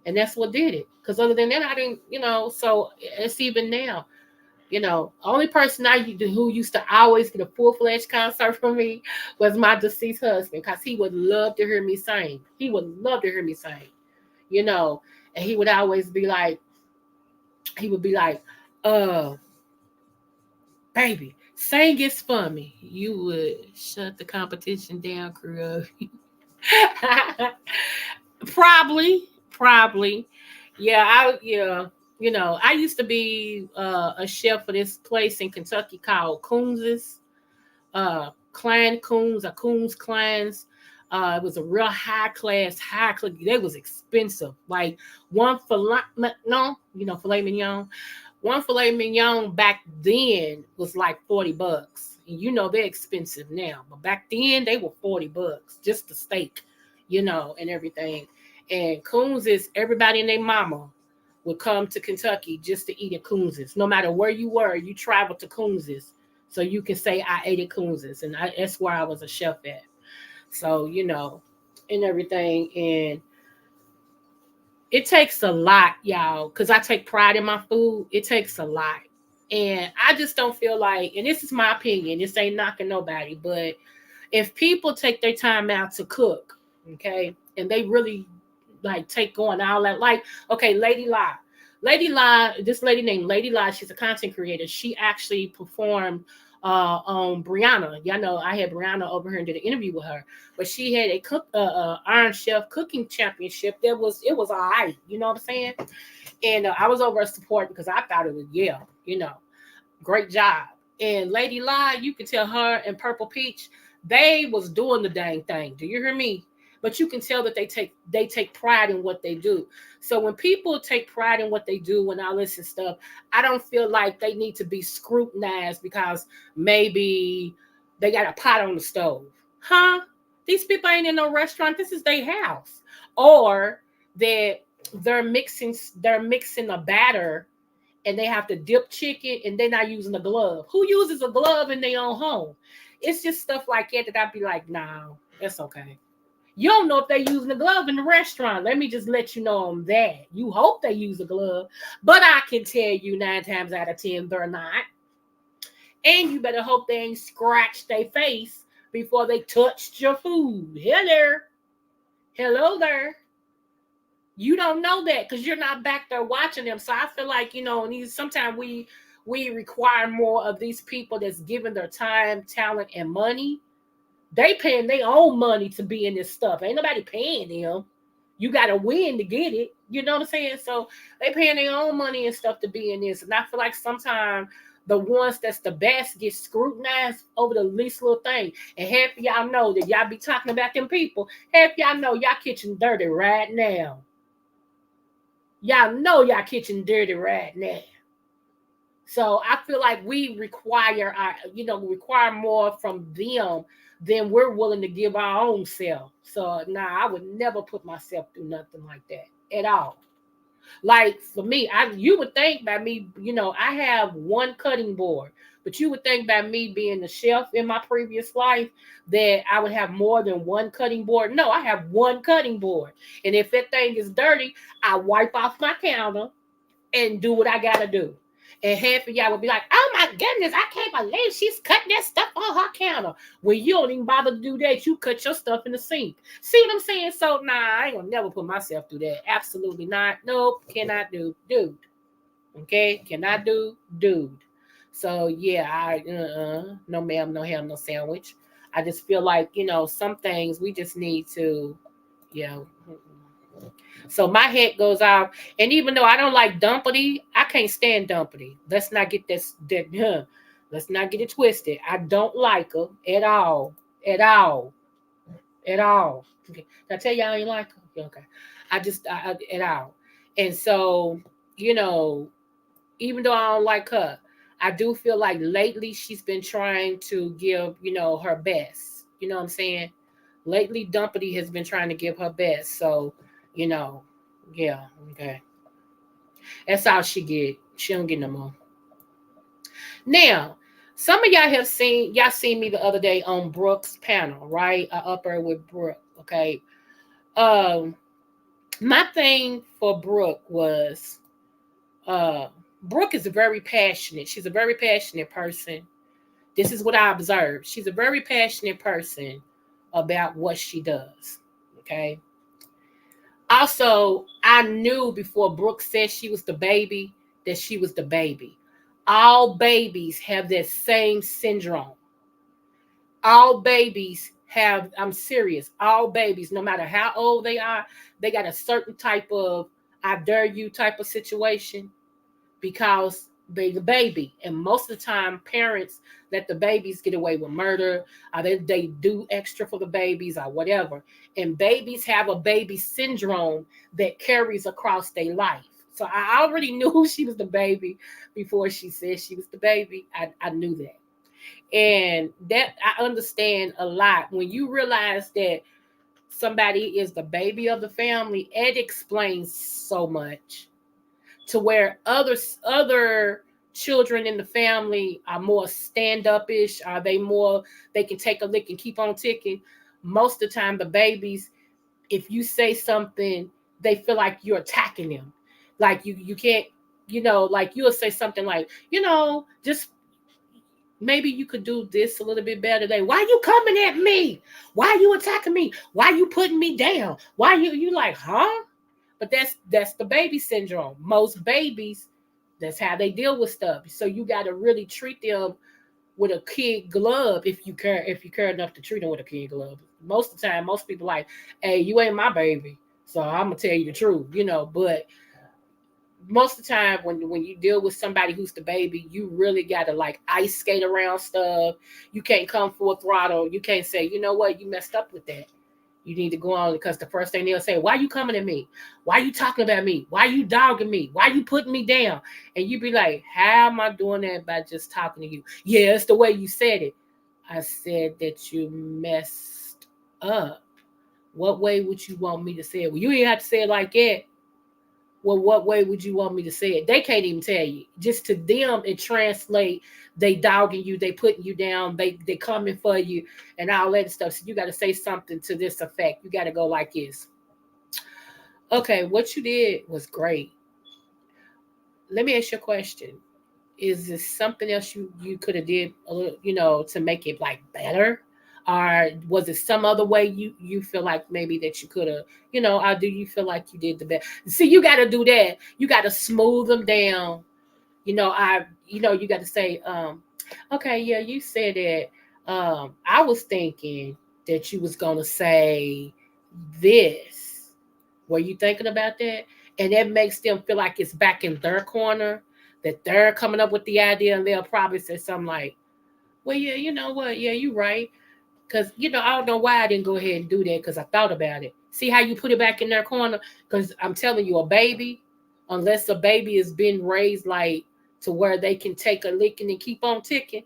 And that's what did it. Because other than that, I didn't, so it's even now. Only person who used to always get a full-fledged concert from me was my deceased husband because he would love to hear me sing. He would love to hear me sing, and he would always be like, uh, baby, sing it for me. You would shut the competition down, Creole. Probably. Yeah, I used to be a chef for this place in Kentucky called Coons's, Clan Coons or Coons Clans. It was a real high class. They was expensive. Like one filet mignon. One filet mignon back then was like $40. And you know they're expensive now. But back then they were $40, just the steak, and everything. And Coons's, everybody and their mama would come to Kentucky just to eat at Coons's. No matter where you were, you traveled to Coons's. So you can say I ate at Coons's. And that's where I was a chef at. So, and everything. And it takes a lot, y'all, because I take pride in my food. It takes a lot. And I just don't feel like, and this is my opinion, this ain't knocking nobody, but if people take their time out to cook, okay, and they really like take on all that, like, okay, this lady named Lady La, she's a content creator. She actually performed on Brianna. Y'all know I had Brianna over here and did an interview with her, but she had a Iron Chef cooking championship. It was all right, you know what I'm saying? And I was over support because I thought it was, great job. And Lady La, you can tell her and Purple Peach, they was doing the dang thing. Do you hear me? But you can tell that they take pride in what they do. So when people take pride in what they do and all this and stuff, I don't feel like they need to be scrutinized because maybe they got a pot on the stove. Huh? These people ain't in no restaurant. This is their house. Or that they're mixing a batter and they have to dip chicken and they're not using a glove. Who uses a glove in their own home? It's just stuff like that I'd be like, no, that's okay. You don't know if they're using a glove in the restaurant. Let me just let you know on that. You hope they use a glove, but I can tell you 9 times out of 10, they're not. And you better hope they ain't scratched their face before they touched your food. Hello there. You don't know that because you're not back there watching them. So I feel like, sometimes we require more of these people that's giving their time, talent, and money. They paying their own money to be in this stuff. Ain't nobody paying them. You got to win to get it. You know what I'm saying? So they paying their own money and stuff to be in this. And I feel like sometimes the ones that's the best get scrutinized over the least little thing. And half of y'all know that y'all be talking about them people. Half y'all know y'all kitchen dirty right now. Y'all know y'all kitchen dirty right now. So I feel like we require more from them than we're willing to give our own self. So I would never put myself through nothing like that at all. Like for me, you would think by me, I have one cutting board, but you would think by me being a chef in my previous life that I would have more than one cutting board. No, I have one cutting board. And if that thing is dirty, I wipe off my counter and do what I gotta do. And half of y'all would be like, oh my goodness, I can't believe she's cutting that stuff on her counter. Well, you don't even bother to do that. You cut your stuff in the sink. See what I'm saying? So, I ain't gonna never put myself through that. Absolutely not. Nope, cannot do. Dude. Okay? Cannot do. Dude. So, yeah, no ma'am, no ham, no sandwich. I just feel like, some things we just need to, so my head goes off. And even though I don't like Dumpity, I can't stand Dumpity. Let's not get let's not get it twisted. I don't like her at all. At all. At all. Okay. Did I tell y'all I ain't like her? Okay. I at all. And so, even though I don't like her, I do feel like lately she's been trying to give, her best. You know what I'm saying? Lately, Dumpity has been trying to give her best. So, yeah, okay. That's all she get. She don't get no more. Now, some of y'all seen me the other day on Brooke's panel, right? I up her with Brooke, okay? My thing for Brooke was, Brooke is very passionate. She's a very passionate person. This is what I observed. She's a very passionate person about what she does, okay? Also, I knew before Brooke said she was the baby, that she was the baby. All babies have that same syndrome. All babies have, I'm serious, all babies, no matter how old they are, they got a certain type of I dare you type of situation because they the baby. And most of the time, parents let the babies get away with murder, or they do extra for the babies or whatever. And babies have a baby syndrome that carries across their life. So I already knew she was the baby before she said she was the baby. I knew that. And that I understand a lot when you realize that somebody is the baby of the family. It explains so much to where other children in the family are more stand-up-ish. Are they more, they can take a lick and keep on ticking? Most of the time the babies, if you say something, they feel like you're attacking them. Like you can't, like you'll say something like, just maybe you could do this a little bit better today. Why you coming at me? Why you attacking me? Why you putting me down? Why you like, huh? But that's the baby syndrome. Most babies, that's how they deal with stuff. So you got to really treat them with a kid glove if you care enough to treat them with a kid glove. Most of the time, most people like, hey, you ain't my baby, so I'm gonna tell you the truth. But most of the time when you deal with somebody who's the baby, you really gotta like ice skate around stuff. You can't come full throttle. You can't say, you know what, you messed up with that. You need to go on, because the first thing they'll say, why you coming at me? Why you talking about me? Why you dogging me? Why you putting me down? And you be like, how am I doing that by just talking to you? Yeah, it's the way you said it. I said that you messed up. What way would you want me to say it? Well, you ain't have to say it like that. Well, what way would you want me to say it? They can't even tell you. Just to them, it translate. They dogging you, they putting you down, they coming for you, and all that stuff. So you got to say something to this effect. You got to go like this. Okay, what you did was great. Let me ask you a question. Is this something else you could have did a little, to make it like better? Or was it some other way you feel like maybe that you could have, or do you feel like you did the best? See, you got to do that. You got to smooth them down. You got to say, okay, yeah, you said that. I was thinking that you was gonna say this. Were you thinking about that? And that makes them feel like it's back in their corner, that they're coming up with the idea, and they'll probably say something like, well, yeah, you know what? Yeah, you're right. Because, I don't know why I didn't go ahead and do that, because I thought about it. See how you put it back in their corner? Because I'm telling you, a baby, unless a baby has been raised like to where they can take a licking and keep on ticking,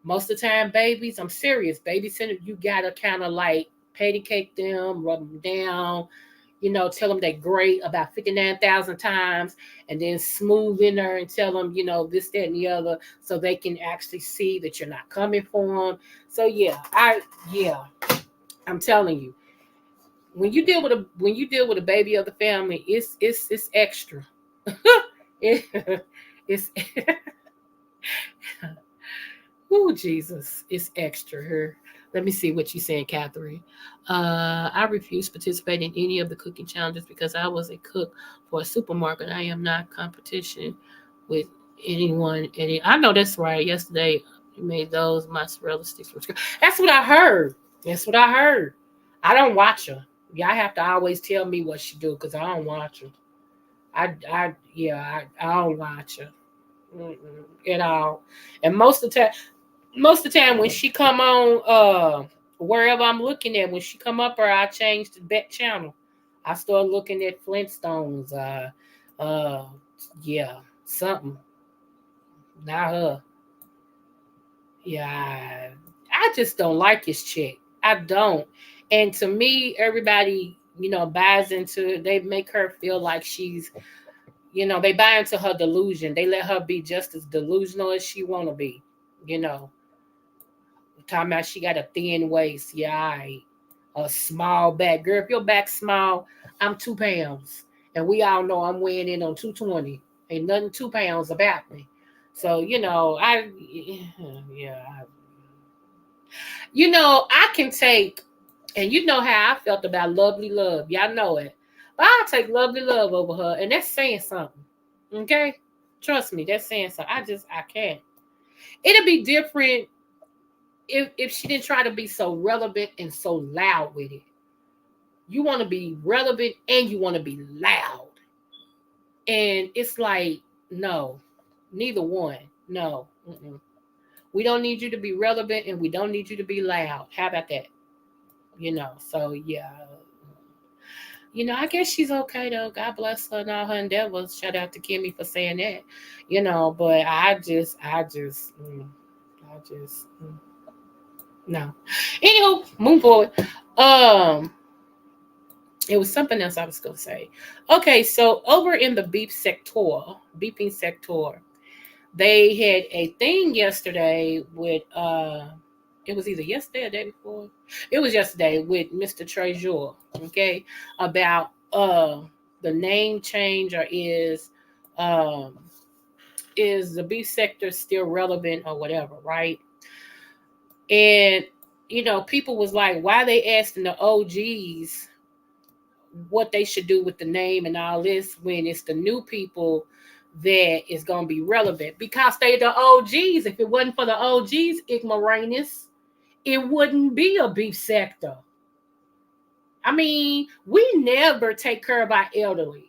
most of the time, babies, I'm serious, baby center, you got to kind of like patty cake them, rub them down, tell them they're great about 59,000 times, and then smooth in there and tell them, this, that, and the other, so they can actually see that you're not coming for them. So yeah, I'm telling you, when you deal with a baby of the family, it's extra. it, it's Oh, Jesus, it's extra here. Let me see what you saying, Catherine. I refuse to participate in any of the cooking challenges because I was a cook for a supermarket. I am not competition with anyone. I know that's right. Yesterday, you made those mozzarella sticks. That's what I heard. That's what I heard. I don't watch her. Y'all have to always tell me what she do because I don't watch her. I don't watch her. At all. And most of the time when she come on wherever I'm looking at, when she come up, or I change the bet channel, I start looking at Flintstones, uh yeah, something. Not her. Yeah, I just don't like his chick. I don't. And to me, everybody, buys into it. They make her feel like they buy into her delusion. They let her be just as delusional as she wanna be, you know. Talking about she got a thin waist. Yeah, a small back. Girl, if your back's small, I'm 2 pounds. And we all know I'm weighing in on 220. Ain't nothing 2 pounds about me. So, yeah. I can take, and you know how I felt about Lovely Love. Y'all know it. But I'll take Lovely Love over her. And that's saying something. Okay? Trust me, that's saying something. I can't. It'll be different if she didn't try to be so relevant and so loud with it. You want to be relevant and you want to be loud. And it's like, no, neither one. No. Mm-mm. We don't need you to be relevant and we don't need you to be loud. How about that? So yeah. I guess she's okay though. God bless her and all her endeavors. Shout out to Kimmy for saying that. But I just, I just no. Anywho, move forward. Um, it was something else I was gonna say. Okay, so over in the beeping sector, they had a thing yesterday with it was either yesterday or the day before. It was yesterday with Mr. Treasure, okay, about the name change or um is the beef sector still relevant or whatever, right? And people was like, why they asking the OGs what they should do with the name and all this when it's the new people that is gonna be relevant because they the OGs. If it wasn't for the OGs, ignoramus, it wouldn't be a beef sector. I mean, we never take care of our elderly.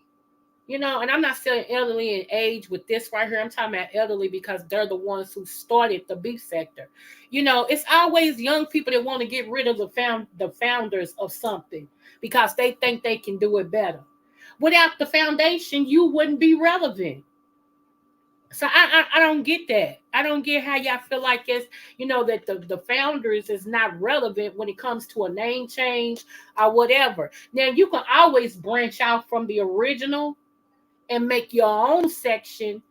And I'm not saying elderly in age with this right here. I'm talking about elderly because they're the ones who started the beef sector. It's always young people that want to get rid of the founders of something because they think they can do it better. Without the foundation, you wouldn't be relevant. So I don't get that. I don't get how y'all feel like it's that the founders is not relevant when it comes to a name change or whatever. Now you can always branch out from the original and make your own section,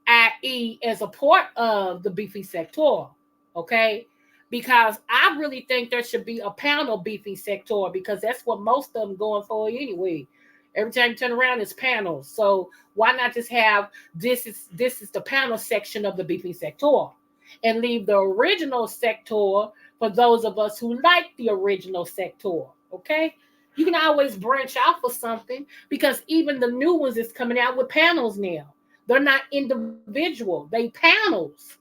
i.e., as a part of the beefy sector. Okay? Because I really think there should be a panel beefy sector because that's what most of them going for anyway. Every time you turn around, it's panels. So why not just have this is the panel section of the beefy sector and leave the original sector for those of us who like the original sector. Okay? You can always branch out for something because even the new ones is coming out with panels now. They're not individual, they panels.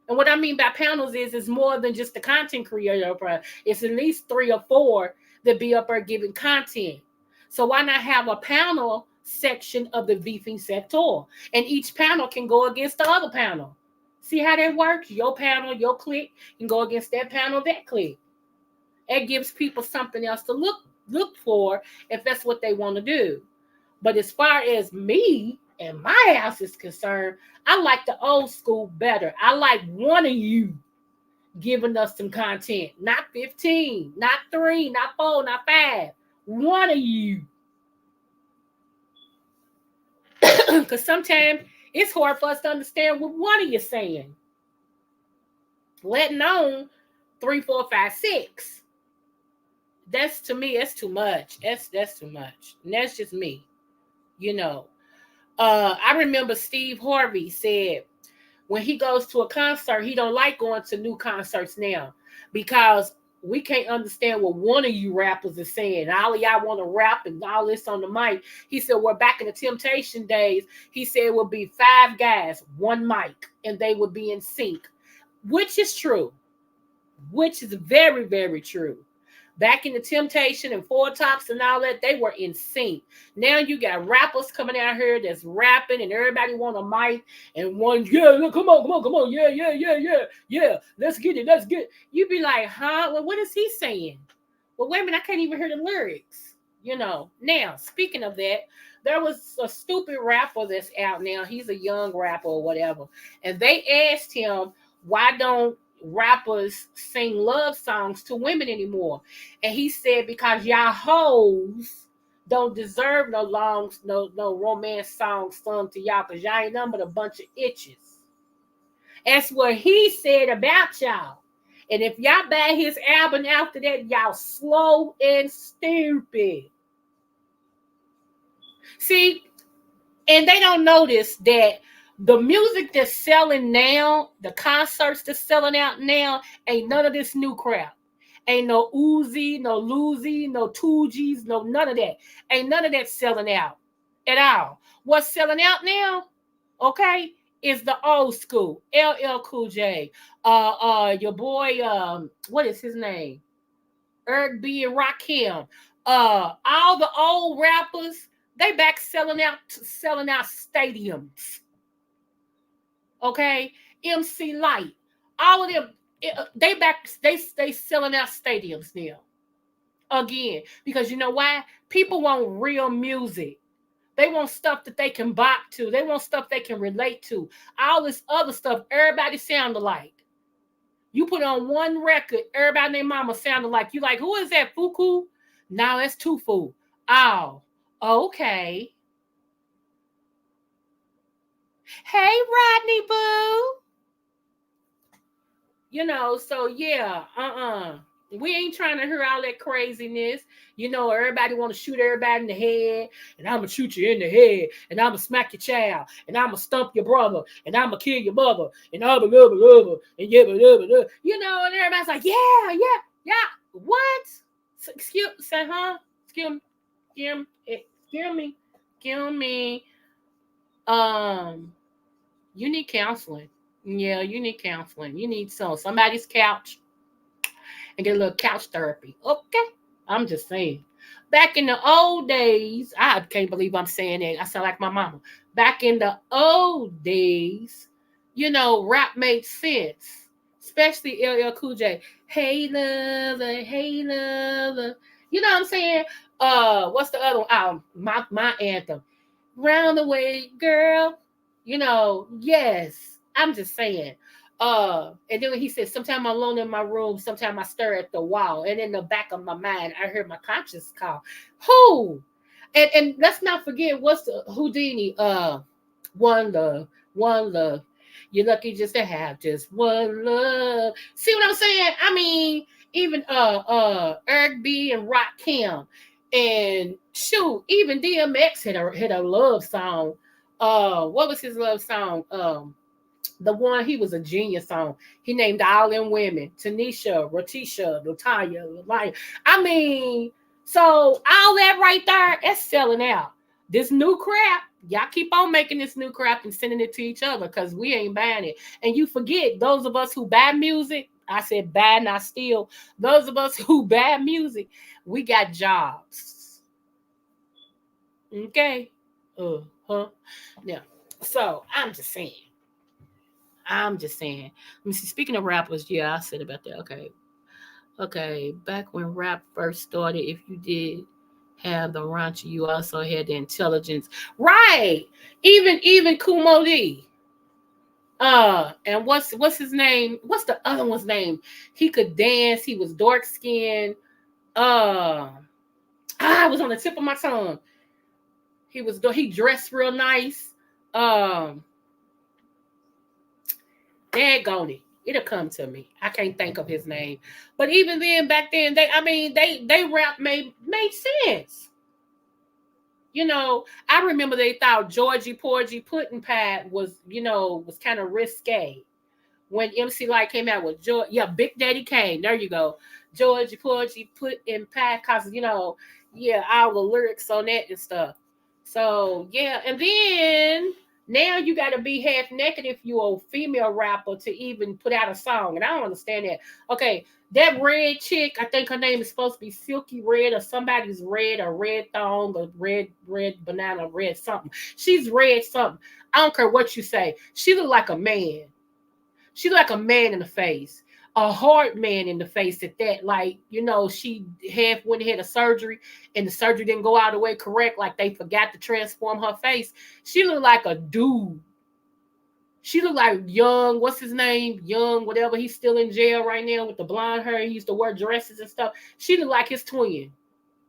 And what I mean by panels is it's more than just the content creator. It's at least 3 or 4 that be up there giving content. So why not have a panel section of the beefing sector? And each panel can go against the other panel. See how that works? Your panel, your clique can go against that panel, that clique. It gives people something else to look for if that's what they want to do. But as far as me and my house is concerned, I like the old school better. I like one of you giving us some content, not 15, not 3, not 4, not 5. One of you. Because sometimes it's hard for us to understand what one of you saying. Letting on 3, 4, 5, 6. That's to me, that's too much. That's too much. And that's just me. You know. I remember Steve Harvey said when he goes to a concert, he don't like going to new concerts now because we can't understand what one of you rappers is saying. All of y'all want to rap and all this on the mic. He said, we're back in the Temptation days. He said it would be 5 guys, 1 mic, and they would be in sync, which is true, which is very, very true. Back in the Temptation and Four Tops and all that, they were in sync. Now you got rappers coming out here that's rapping and everybody want a mic and one, yeah, come on, yeah, let's get it, let's get it. You be like, huh? Well, what is he saying? Well, wait a minute, I can't even hear the lyrics. Now, speaking of that, there was a stupid rapper that's out now. He's a young rapper or whatever. And they asked him, why don't rappers sing love songs to women anymore? And he said, because y'all hoes don't deserve no romance songs sung to y'all because y'all ain't nothing but a bunch of itches. That's what he said about y'all. And if y'all buy his album after that, y'all slow and stupid. See, and they don't notice that the music that's selling now, the concerts that's selling out now, ain't none of this new crap. Ain't no Uzi, no Luzi, no Toogies, no none of that. Ain't none of that selling out at all. What's selling out now, okay, is the old school. LL Cool J, your boy, what is his name? Eric B and Rakim. All the old rappers, they back selling out stadiums. Okay, MC Light, all of them, they selling out stadiums now. Again, because you know why? People want real music. They want stuff that they can bop to. They want stuff they can relate to. All this other stuff, everybody sound alike. You put on one record, everybody named Mama sounded like you. Like, who is that? Fuku? No, it's Tufu. Oh, okay. Hey, Rodney Boo. So yeah, we ain't trying to hear all that craziness. Everybody want to shoot everybody in the head, and I'm gonna shoot you in the head, and I'm gonna smack your child, and I'm gonna stump your brother, and I'm gonna kill your mother, and I'm gonna and yeah, and everybody's like, yeah, yeah, yeah. What? Say, huh? Excuse me. Um, you need counseling. Yeah, you need counseling. You need somebody's couch and get a little couch therapy. Okay. I'm just saying. Back in the old days, I can't believe I'm saying that. I sound like my mama. Back in the old days, rap made sense. Especially LL Cool J. Hey lover, hey lover. You know what I'm saying? What's the other one? My anthem. Round the way, girl. Yes. I'm just saying. And then when he said, sometimes I'm alone in my room, sometimes I stare at the wall, and in the back of my mind, I heard my conscience call. Who? And let's not forget what's the Houdini, one love, one love. You're lucky just to have just one love. See what I'm saying? I mean, even Eric B and Rock Kim, and shoot, even DMX had a love song. What was his love song? The one he was a genius on. He named all them women: Tanisha, Ratisha, Latanya, like, I mean, so all that right there, it's selling out. This new crap, y'all keep on making this new crap and sending it to each other because we ain't buying it. And you forget, those of us who buy music, I said buy, not steal. Those of us who buy music, we got jobs. Okay? Huh? Yeah. So I'm just saying. Let me see. Speaking of rappers, yeah, I said about that. Okay. Okay. Back when rap first started, if you did have the raunchy, you also had the intelligence. Right. Even Kumo D. And what's his name? What's the other one's name? He could dance, he was dark skinned. I was on the tip of my tongue. He dressed real nice. Daggone it. It'll come to me. I can't think of his name. But even then, back then, they rap made sense. I remember they thought Georgie Porgy Pudding Pie was kind of risque. When MC Light came out with Big Daddy Kane. There you go. Georgie Porgy Pudding Pie, cause all the lyrics on that and stuff. So yeah, and then now you got to be half naked if you're a female rapper to even put out a song, and I don't understand that. Okay, that red chick, I think her name is supposed to be Silky Red or somebody's red or red thong or red banana, red something. She's red something. I don't care what you say. She look like a man. She look like a man in the face. A hard man in the face at that. Like, she went and had a surgery and the surgery didn't go all the way correct. Like they forgot to transform her face. She looked like a dude. She looked like young, what's his name? Young, whatever. He's still in jail right now with the blonde hair. He used to wear dresses and stuff. She looked like his twin.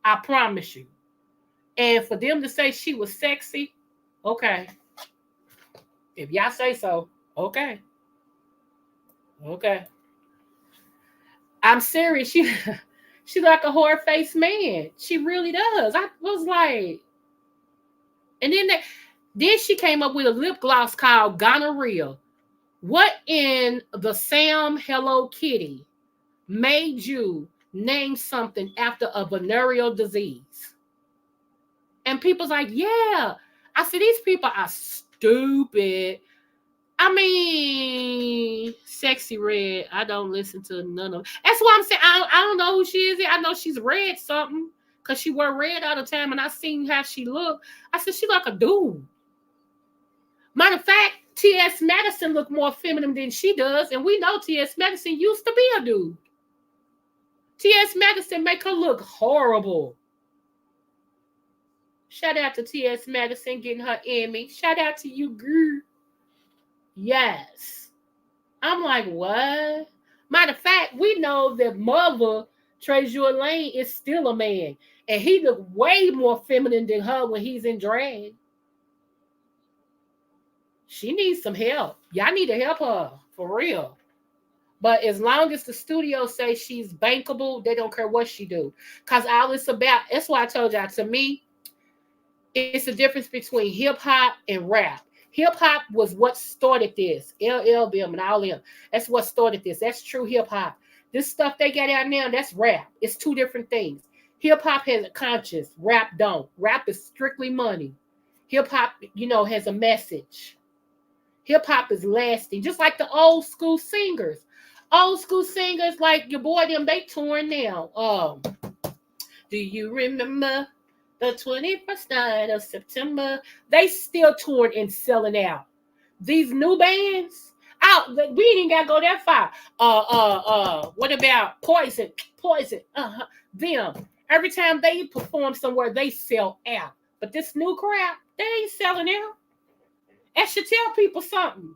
I promise you. And for them to say she was sexy, okay. If y'all say so, okay. Okay. I'm serious. She like a hard faced man. She really does. I was like, and then she came up with a lip gloss called Gonorrhea. What in the Sam Hello Kitty made you name something after a venereal disease? And people's like, yeah. I said, these people are stupid. I mean, Sexy Red. I don't listen to none of. That's why I'm saying I don't know who she is. I know she's red something because she wear red all the time, and I seen how she look. I said she like a dude. Matter of fact, T.S. Madison look more feminine than she does, and we know T.S. Madison used to be a dude. T.S. Madison make her look horrible. Shout out to T.S. Madison getting her Emmy. Shout out to you, girl. Yes. I'm like, what? Matter of fact, we know that mother Treasure Lane is still a man, and he look way more feminine than her when he's in drag. She needs some help. Y'all need to help her for real. But as long as the studio say she's bankable, they don't care what she do. Cause all it's about, that's why I told y'all, to me, it's the difference between hip hop and rap. Hip hop was what started this. LL Bill and all them. That's what started this. That's true hip hop. This stuff they got out now, that's rap. It's two different things. Hip hop has a conscience. Rap don't. Rap is strictly money. Hip hop, has a message. Hip hop is lasting, just like the old school singers. Old school singers like your boy them, they touring now. Do you remember the 21st night of September? They still touring and selling out. These new bands, out. We ain't gotta go that far. What about Poison? Poison. Them. Every time they perform somewhere, they sell out. But this new crap, they ain't selling out. That should tell people something.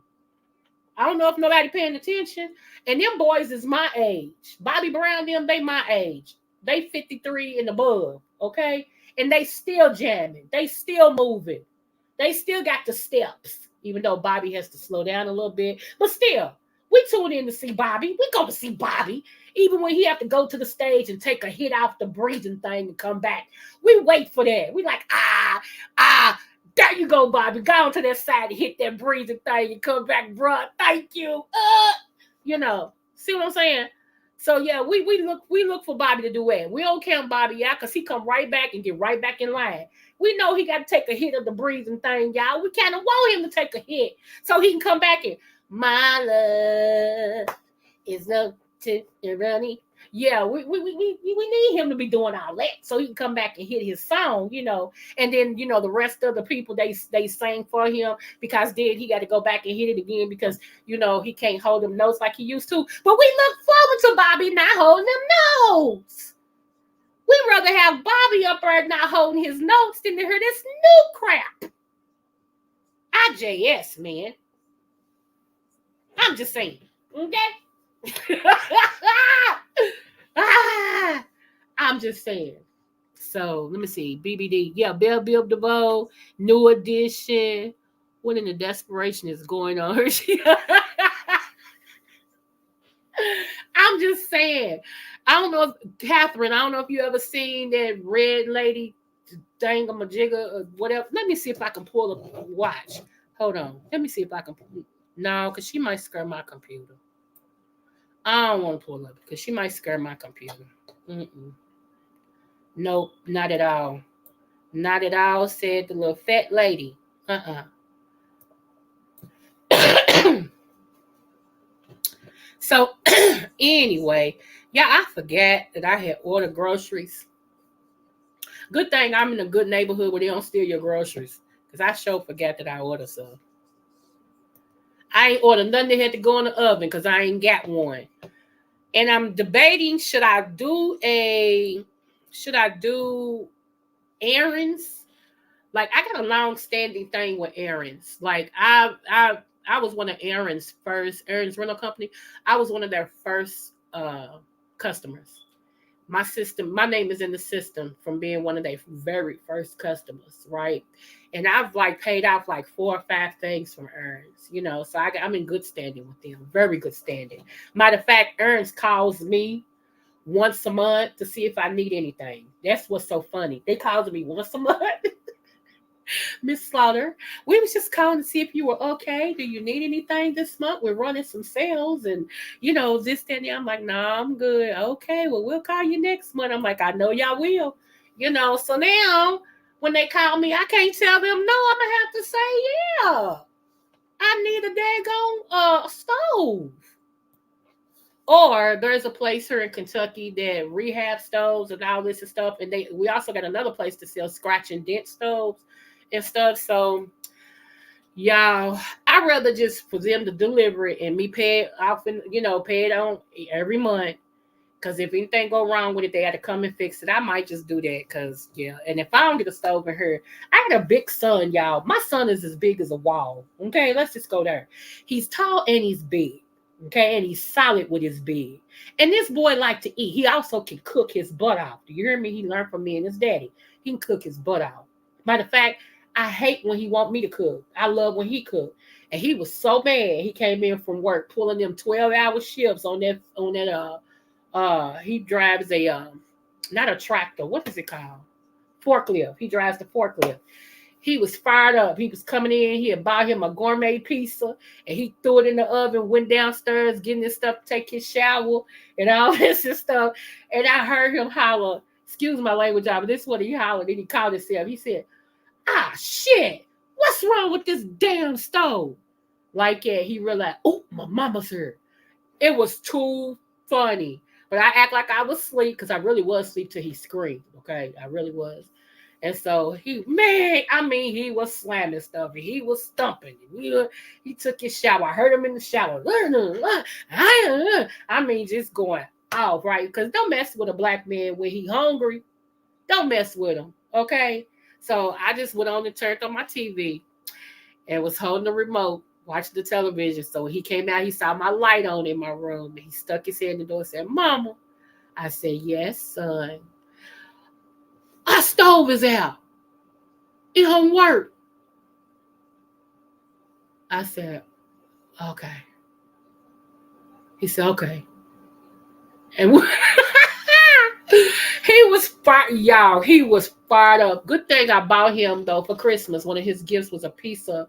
I don't know if nobody paying attention. And them boys is my age. Bobby Brown, them, they my age. They 53 and above, okay? And they still jamming. They still moving. They still got the steps, even though Bobby has to slow down a little bit. But still, we tune in to see Bobby. We go to see Bobby. Even when he have to go to the stage and take a hit off the breathing thing and come back. We wait for that. We like, there you go, Bobby. Go on to that side and hit that breathing thing and come back, bruh. Thank you. See what I'm saying? So yeah, we look for Bobby to do that. We don't count Bobby out because he come right back and get right back in line. We know he got to take a hit of the breathing thing, y'all. We kind of want him to take a hit so he can come back and my love is up to running. Yeah, we need him to be doing all that so he can come back and hit his song, and then the rest of the people they sang for him because then he got to go back and hit it again because he can't hold them notes like he used to. But we look forward to Bobby not holding them notes. We'd rather have Bobby up there not holding his notes than to hear this new crap. IJS, man. I'm just saying, okay? I'm just saying. So let me see. BBD. Yeah, Bell Biv DeVoe, New Edition. What in the desperation is going on? I'm just saying. I don't know if Catherine, I don't know if you ever seen that red lady dangamajigga or whatever. Let me see if I can pull up watch. Hold on. Let me see if I can. No, because she might scare my computer. I don't want to pull up because she might scare my computer. Nope, not at all. Not at all, said the little fat lady. So, anyway, yeah, I forgot that I had ordered groceries. Good thing I'm in a good neighborhood where they don't steal your groceries. Because I sure forgot that I ordered some. I ain't ordered nothing that had to go in the oven because I ain't got one. And I'm debating, should I do errands? Like I got a long-standing thing with errands. Like I was one of Aaron's rental company. I was one of their first customers. My name is in the system from being one of their very first customers, right? And I've paid off 4 or 5 things from Ernst, so I'm in good standing with them, very good standing. Matter of fact, Ernst calls me once a month to see if I need anything. That's what's so funny. They calls me once a month. Miss Slaughter, we was just calling to see if you were okay. Do you need anything this month? We're running some sales and, this, that, and that. I'm like, nah, I'm good. Okay, well, we'll call you next month. I'm like, I know y'all will. So now when they call me, I can't tell them no. I'm going to have to say, yeah, I need a daggone stove. Or there's a place here in Kentucky that rehab stoves and all this and stuff. And we also got another place to sell scratch and dent stoves and stuff. So, y'all, I'd rather just for them to deliver it and me pay it off and, pay it on every month. Because if anything go wrong with it, they had to come and fix it. I might just do that because, yeah. And if I don't get a stove in here, I got a big son, y'all. My son is as big as a wall. Okay, let's just go there. He's tall and he's big. Okay, and he's solid with his bed. And this boy like to eat. He also can cook his butt off. Do you hear me? He learned from me and his daddy. He can cook his butt off. Matter of fact, I hate when he want me to cook. I love when he cook. And he was so mad. He came in from work pulling them 12-hour shifts on that he drives a not a tractor. What is it called? Forklift. He drives the forklift. He was fired up. He was coming in. He had bought him a gourmet pizza, and he threw it in the oven, went downstairs, getting his stuff, take his shower, and all this and stuff. And I heard him holler, excuse my language, but this is what he hollered. And he called himself. He said, "Ah, shit, what's wrong with this damn stove?" Like, yeah, he realized, oh, my mama's here. It was too funny. But I act like I was asleep because I really was asleep till he screamed. Okay, I really was. And so he was slamming stuff and he was stumping. He took his shower. I heard him in the shower. I mean, just going off, right? Because don't mess with a black man when he hungry. Don't mess with him, okay? So I just went on and turned on my TV and was holding the remote, watching the television. So when he came out, he saw my light on in my room. And he stuck his head in the door and said, "Mama." I said, "Yes, son. Our stove is out. It don't work." I said, "Okay." He said, "Okay." And he was fired, y'all. He was fired up. Good thing I bought him, though, for Christmas. One of his gifts was a pizza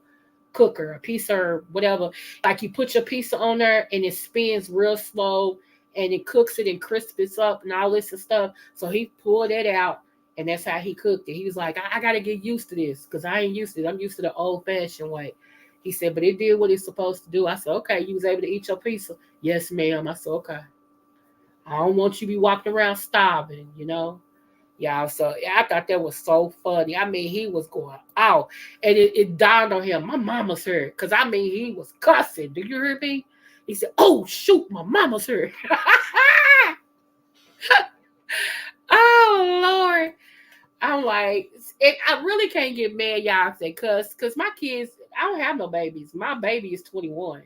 cooker, a pizza or whatever. Like you put your pizza on there and it spins real slow and it cooks it and crisps it up and all this and stuff. So he pulled it out and that's how he cooked it. He was like, I got to get used to this because I ain't used to it. I'm used to the old fashioned way. He said, but it did what it's supposed to do. I said, okay, you was able to eat your pizza? Yes, ma'am. I said, okay. I don't want you to be walking around starving, you know? Yeah, so I thought that was so funny. I mean, he was going out. And it dawned on him, my mama's here. Because, I mean, he was cussing. Do you hear me? He said, oh, shoot, my mama's here. Oh, Lord. I'm like, I really can't get mad, y'all, if they cuss. Because my kids, I don't have no babies. My baby is 21.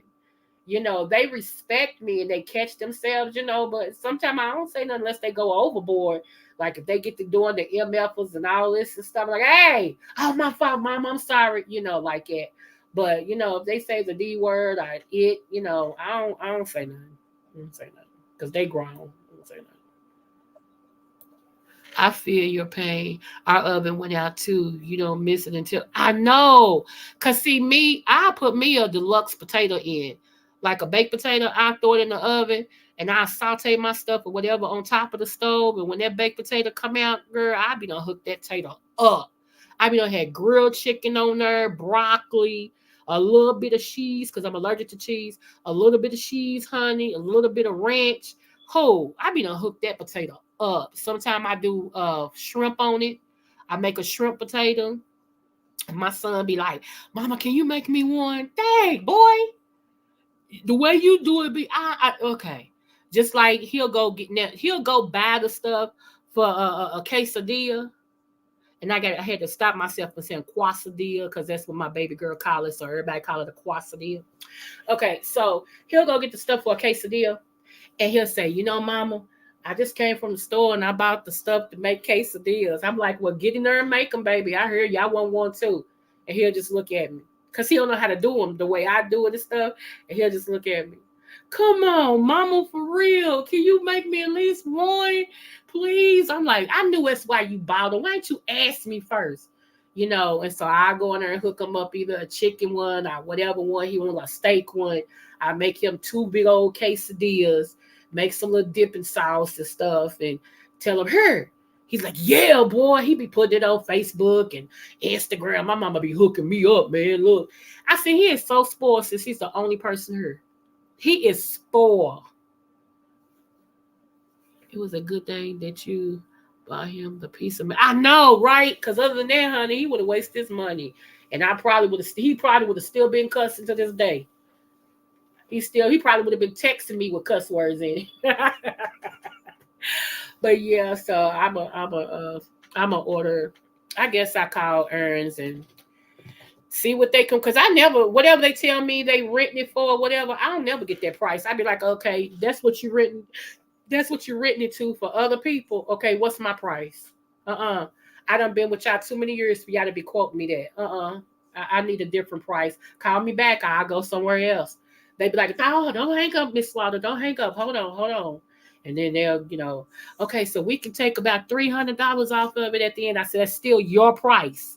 You know, they respect me and they catch themselves, you know, but sometimes I don't say nothing unless they go overboard. Like if they get to doing the MFs and all this and stuff, like, hey, oh, my fault, mom, I'm sorry, you know, like that. But, you know, if they say the D word or it, you know, I don't say nothing. I don't say nothing. Because they grown. I don't say nothing. I feel your pain. Our oven went out too. You don't miss it until I know. Cause see me, I put me a deluxe potato in. Like a baked potato, I throw it in the oven and I saute my stuff or whatever on top of the stove. And when that baked potato come out, girl, I be done hook that potato up. I be done had grilled chicken on there, broccoli, a little bit of cheese, because I'm allergic to cheese, a little bit of cheese, honey, a little bit of ranch. I be done hook that potato up. Sometimes I do shrimp on it. I make a shrimp potato. And my son be like, Mama, can you make me one? Dang, boy. The way you do it be okay. Just like he'll go buy the stuff for a quesadilla. And I had to stop myself from saying quesadilla because that's what my baby girl call it. So everybody call it a quesadilla. Okay, so he'll go get the stuff for a quesadilla. And he'll say, you know, Mama, I just came from the store and I bought the stuff to make quesadillas. I'm like, well, get in there and make them, baby. I heard y'all want one too. And he'll just look at me. Because he don't know how to do them the way I do it and stuff. And he'll just look at me. Come on, Mama, for real. Can you make me at least one, please? I'm like, I knew that's why you bought them. Why didn't you ask me first? You know, and so I go in there and hook him up either a chicken one or whatever one he wants, a steak one. I make him 2 big old quesadillas, make some little dipping sauce and stuff, and tell him, here. He's like, yeah, boy. He be putting it on Facebook and Instagram. My mama be hooking me up, man. Look. I said, he is so spoiled since he's the only person here. He is spoiled. It was a good thing that you bought him the piece of me. I know, right? Because other than that, honey, he would have wasted his money. And he probably would have still been cussing to this day. He probably would have been texting me with cuss words in it. But yeah, so I'm a order. I guess I call errands and See what they can, because I never, whatever they tell me they written it for or whatever, I don't never get that price. I'd be like, okay, that's what you're written it to for other people. Okay, what's my price? Uh-uh. I done been with y'all too many years for y'all to be quoting me that. I need a different price. Call me back, I'll go somewhere else. They be like, no, don't hang up, Miss Slaughter. Don't hang up. Hold on, hold on. And then they'll, okay, so we can take about $300 off of it at the end. I said, that's still your price.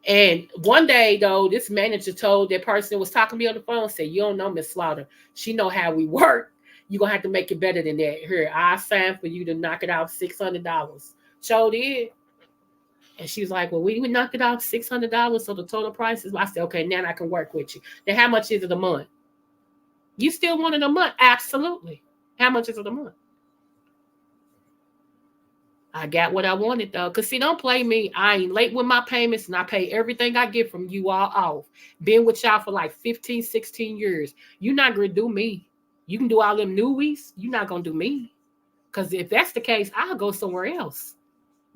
And one day though, this manager told that person that was talking to me on the phone, said, you don't know Miss Slaughter. She know how we work. You're gonna have to make it better than that. Here, I signed for you to knock it off $600. So did. And she was like, well, we knocked it off $600, so the total price is. I said, okay, now I can work with you. Then how much is it a month? You still want it a month? Absolutely. How much is it a month? I got what I wanted though. Cause see, don't play me. I ain't late with my payments and I pay everything I get from you all off. Been with y'all for like 15, 16 years. You're not gonna do me. You can do all them newies. You're not gonna do me. Cause if that's the case, I'll go somewhere else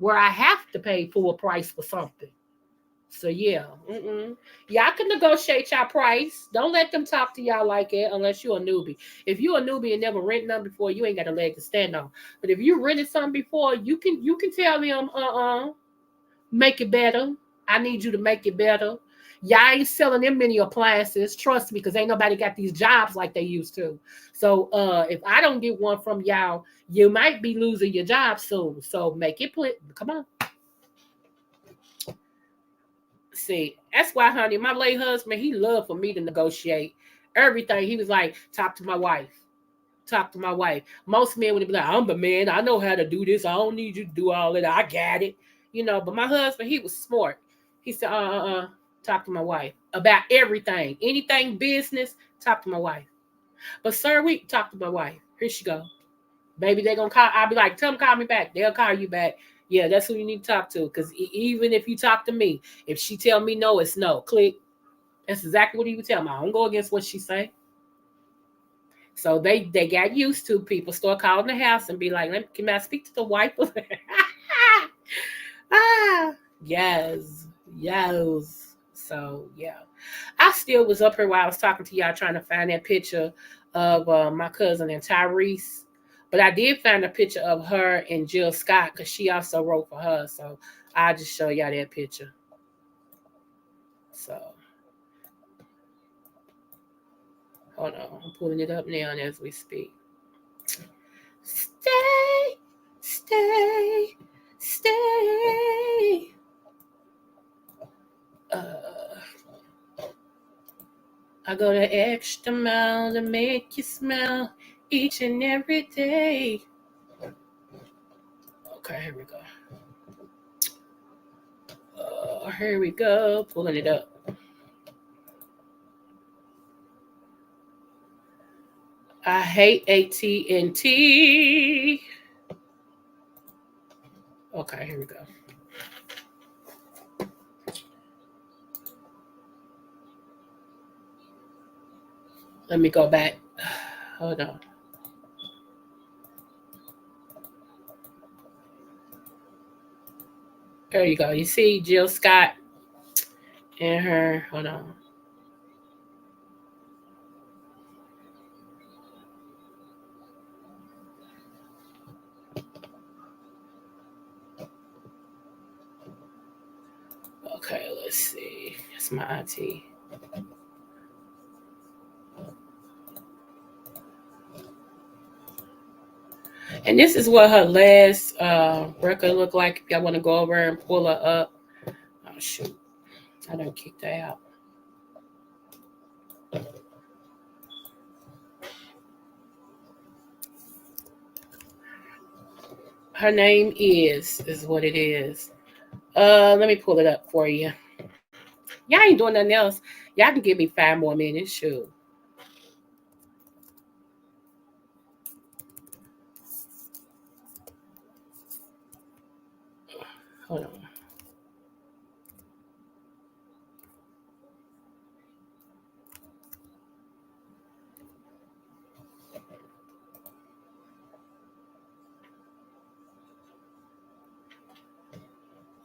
where I have to pay full price for something. So yeah, y'all can negotiate y'all price. Don't let them talk to y'all like it unless you're a newbie. If you're a newbie and never rented nothing before, you ain't got a leg to stand on. But if you rented something before, you can tell them, make it better. I need you to make it better. Y'all ain't selling them many appliances. Trust me, because ain't nobody got these jobs like they used to. So if I don't get one from y'all, you might be losing your job soon. So make it come on. See, that's why, honey, my late husband, he loved for me to negotiate everything. He was like, talk to my wife. Talk to my wife. Most men would be like, I'm the man. I know how to do this. I don't need you to do all that. I got it. But my husband, he was smart. He said, talk to my wife about everything. Anything business, talk to my wife. But sir, we talk to my wife. Here she go. Baby, they gonna call. I'll be like, tell them call me back. They'll call you back. Yeah, that's who you need to talk to. Because even if you talk to me, if she tell me no, it's no. Click. That's exactly what he would tell me. I don't go against what she say. So they got used to people start calling the house and be like, can I speak to the wife? Ah, yes, yes. So yeah, I still was up here while I was talking to y'all trying to find that picture of my cousin and Tyrese. But I did find a picture of her and Jill Scott because she also wrote for her. So I'll just show y'all that picture. So hold on, I'm pulling it up now as we speak. Stay, stay, stay. I go the extra mile to make you smile each and every day. Okay, here we go. Here we go. Pulling it up. I hate AT&T. Okay, here we go. Let me go back. Hold on. There you go. You see Jill Scott and her. Hold on. Okay, let's see. It's my auntie. And this is what her last record looked like. If y'all want to go over and pull her up. Oh, shoot. I done kicked her out. Her name is what it is. Let me pull it up for you. Y'all ain't doing nothing else. Y'all can give me 5 more minutes. Shoot. Hold on.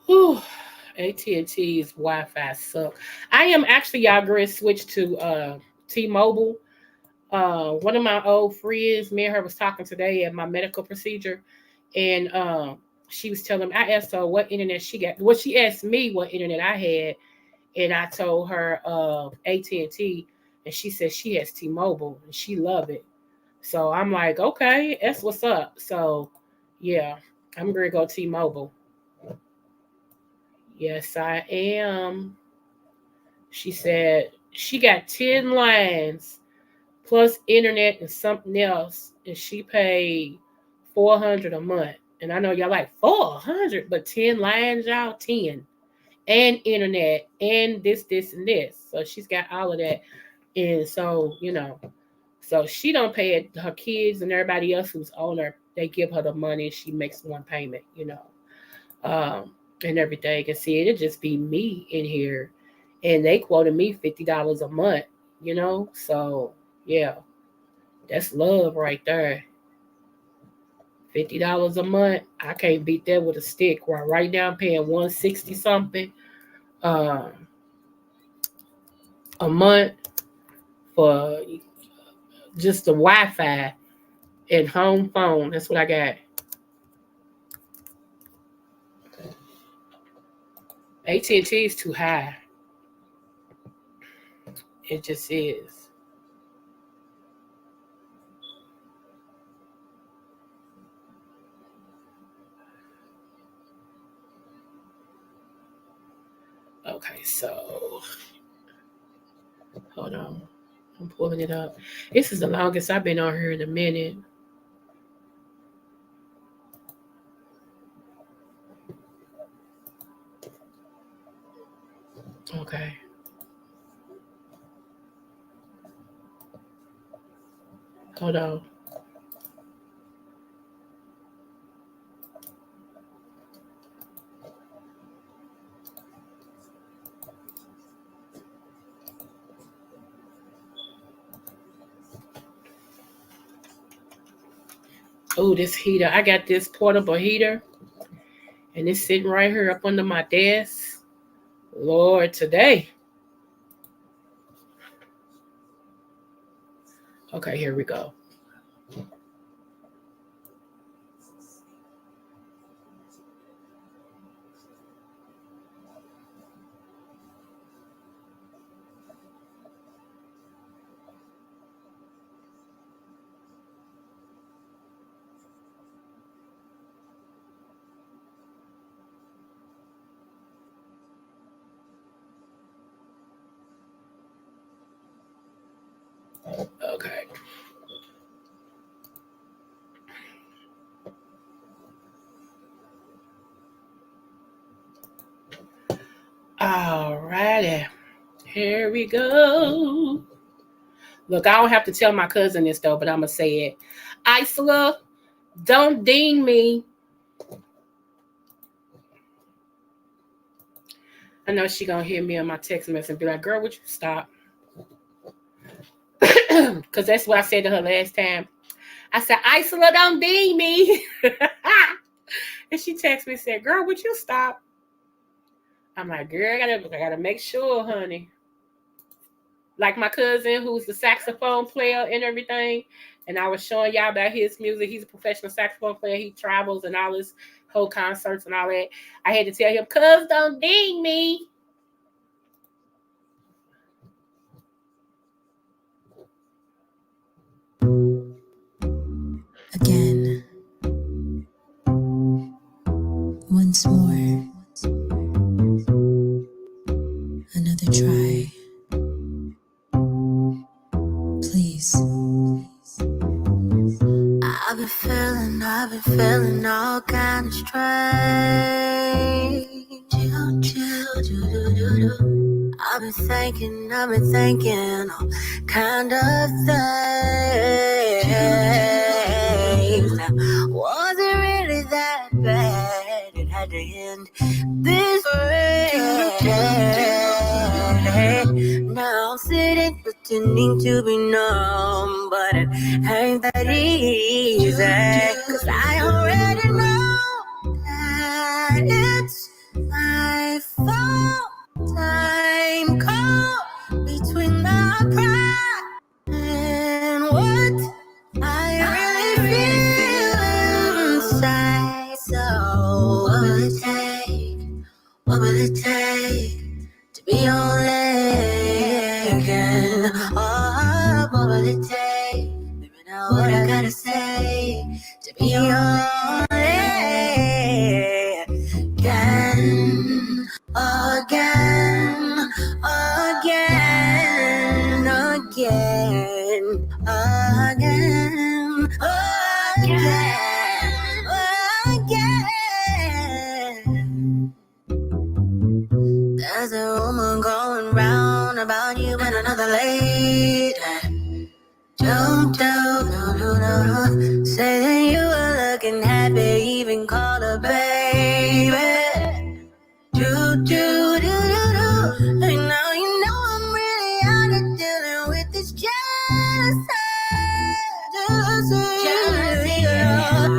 Whew. AT&T's Wi-Fi suck. I am actually, y'all, going to switch to T-Mobile. One of my old friends, me and her was talking today at my medical procedure, and she was telling me, I asked her what internet she got. Well, she asked me what internet I had, and I told her AT&T, and she said she has T-Mobile and she love it. So I'm like, okay, that's what's up. So yeah, I'm gonna go T-Mobile. Yes, I am. She said she got 10 lines plus internet and something else, and she paid 400 a month. And I know y'all like 400, but 10 lines, y'all, 10, and internet, and this, and this. So she's got all of that, and so so she don't pay it. Her kids and everybody else who's on her, they give her the money, and she makes one payment. Um, and everything. And see, it'd just be me in here, and they quoted me $50 a month. So yeah. That's love right there. $50 a month. I can't beat that with a stick. Right now I'm paying 160 something uh, a month for just the Wi-Fi and home phone. That's what I got. AT&T is too high. It just is. Okay, so hold on. I'm pulling it up. This is the longest I've been on here in a minute. Okay. Hold on. Oh, this heater. I got this portable heater, and it's sitting right here up under my desk. Lord, today. Okay, here we go. Okay. All righty. Here we go. Look, I don't have to tell my cousin this though, but I'm gonna say it. Isla, don't ding me. I know she gonna hear me on my text message and be like, "Girl, would you stop?" Because that's what I said to her last time. I said, "Isla, don't ding me." And she texted me and said, "Girl, would you stop?" I'm like, "Girl, I gotta make sure, honey." Like my cousin, who's the saxophone player and everything, and I was showing y'all about his music. He's a professional saxophone player. He travels and all his whole concerts and all that. I had to tell him, "Cuz, don't ding me." Again, once more, another try. Please. I've been feeling all kind of strange. I've been thinking all kind of things. Now, was it really that bad? It had to end this way. Now I'm sitting pretending to be numb, but it ain't that easy. 'Cause I already know that it's my fault. it take to be your leg again? Oh, what will it take? Maybe now what I gotta say to be your leg again, again, again, again, again, again. There's a rumor going round about you and another lady. Don't no. Say that you were looking happy, even called her baby. Do. And now you know I'm really out of dealing with this jealousy.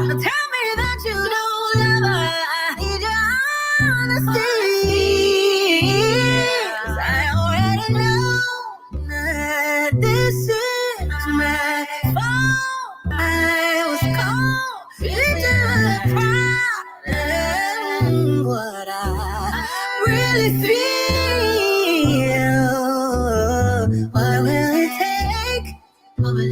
Tell me that you don't love her. I need your honesty. 'Cause I already know that this is my fault. I was caught into the problem. What I really feel. What will it take? What will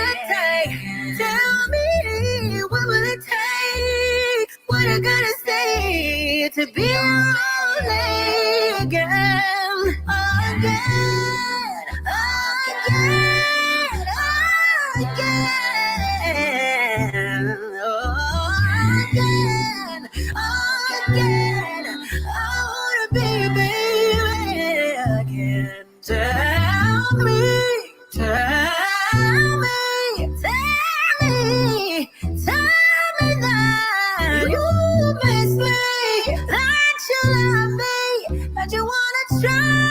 it take? Tell me, what will it take? What I gotta say to be lonely again, again, again, again. I wanna be baby again. Tell me that you miss me, that you love me, that you wanna try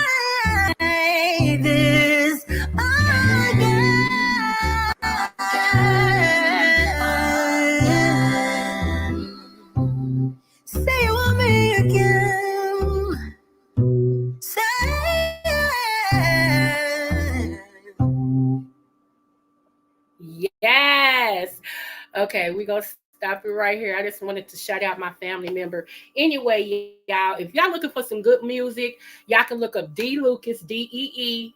this again. Say you want me again. Say Yes. Okay, we're going to stop it right here. I just wanted to shout out my family member. Anyway, y'all, if y'all looking for some good music, y'all can look up D Lucas, Dee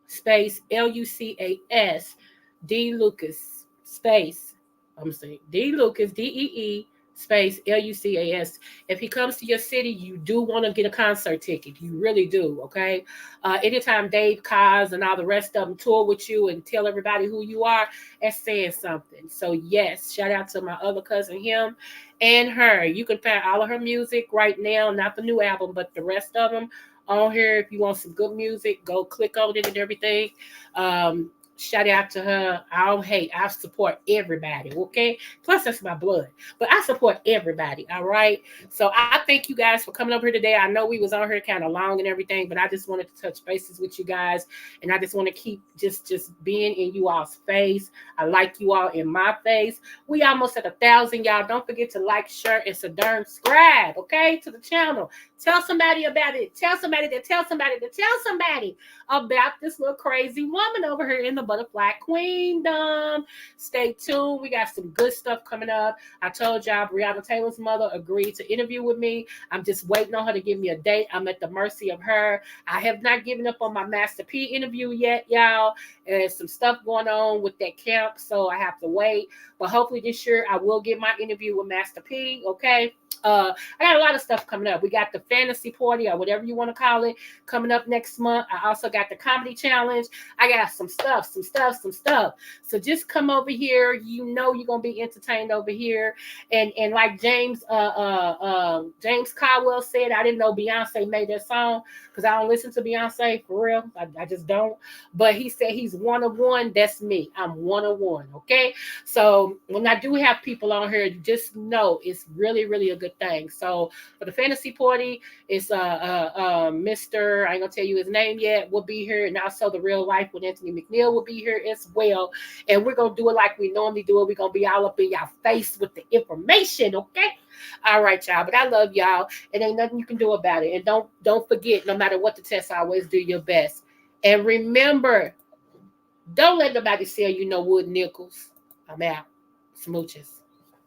space Lucas, D Lucas space, I'm saying D Lucas, Dee space Lucas. If he comes to your city, you do want to get a concert ticket. You really do, okay? Anytime Dave Kaz and all the rest of them tour with you and tell everybody who you are, that's saying something. So yes, shout out to my other cousin, him and her. You can find all of her music right now, not the new album, but the rest of them on here. If you want some good music, go click on it and everything. Shout out to her. I don't hate. I support everybody. Okay. Plus, that's my blood. But I support everybody. All right. So I thank you guys for coming over here today. I know we was on here kind of long and everything, but I just wanted to touch bases with you guys, and I just want to keep just being in you all's face. I like you all in my face. We almost at 1,000, y'all. Don't forget to like, share, and subscribe. Okay, to the channel. Tell somebody about it. Tell somebody to tell somebody to tell somebody about this little crazy woman over here in the Butterfly Queendom. Stay tuned. We got some good stuff coming up. I told y'all Breonna Taylor's mother agreed to interview with me. I'm just waiting on her to give me a date. I'm at the mercy of her. I have not given up on my Master P interview yet, y'all. There's some stuff going on with that camp, so I have to wait. But hopefully this year I will get my interview with Master P, okay? I got a lot of stuff coming up. We got the fantasy party or whatever you want to call it coming up next month. I also got the comedy challenge. I got some stuff. So just come over here. You know you're gonna be entertained over here. And like James Caldwell said, I didn't know Beyonce made that song because I don't listen to Beyonce for real. I just don't. But he said he's one of one. That's me. I'm one of one. Okay. So when I do have people on here, just know it's really, really a good thing. So for the fantasy party, it's Mr. I ain't gonna tell you his name yet. Will be here, and also the real life with Anthony McNeil will be here as well. And we're gonna do it like we normally do it. We're gonna be all up in y'all face with the information, okay? All right, y'all. But I love y'all, and ain't nothing you can do about it. And don't forget, no matter what the test, always do your best. And remember, don't let nobody sell you no wood nickels. I'm out. Smooches.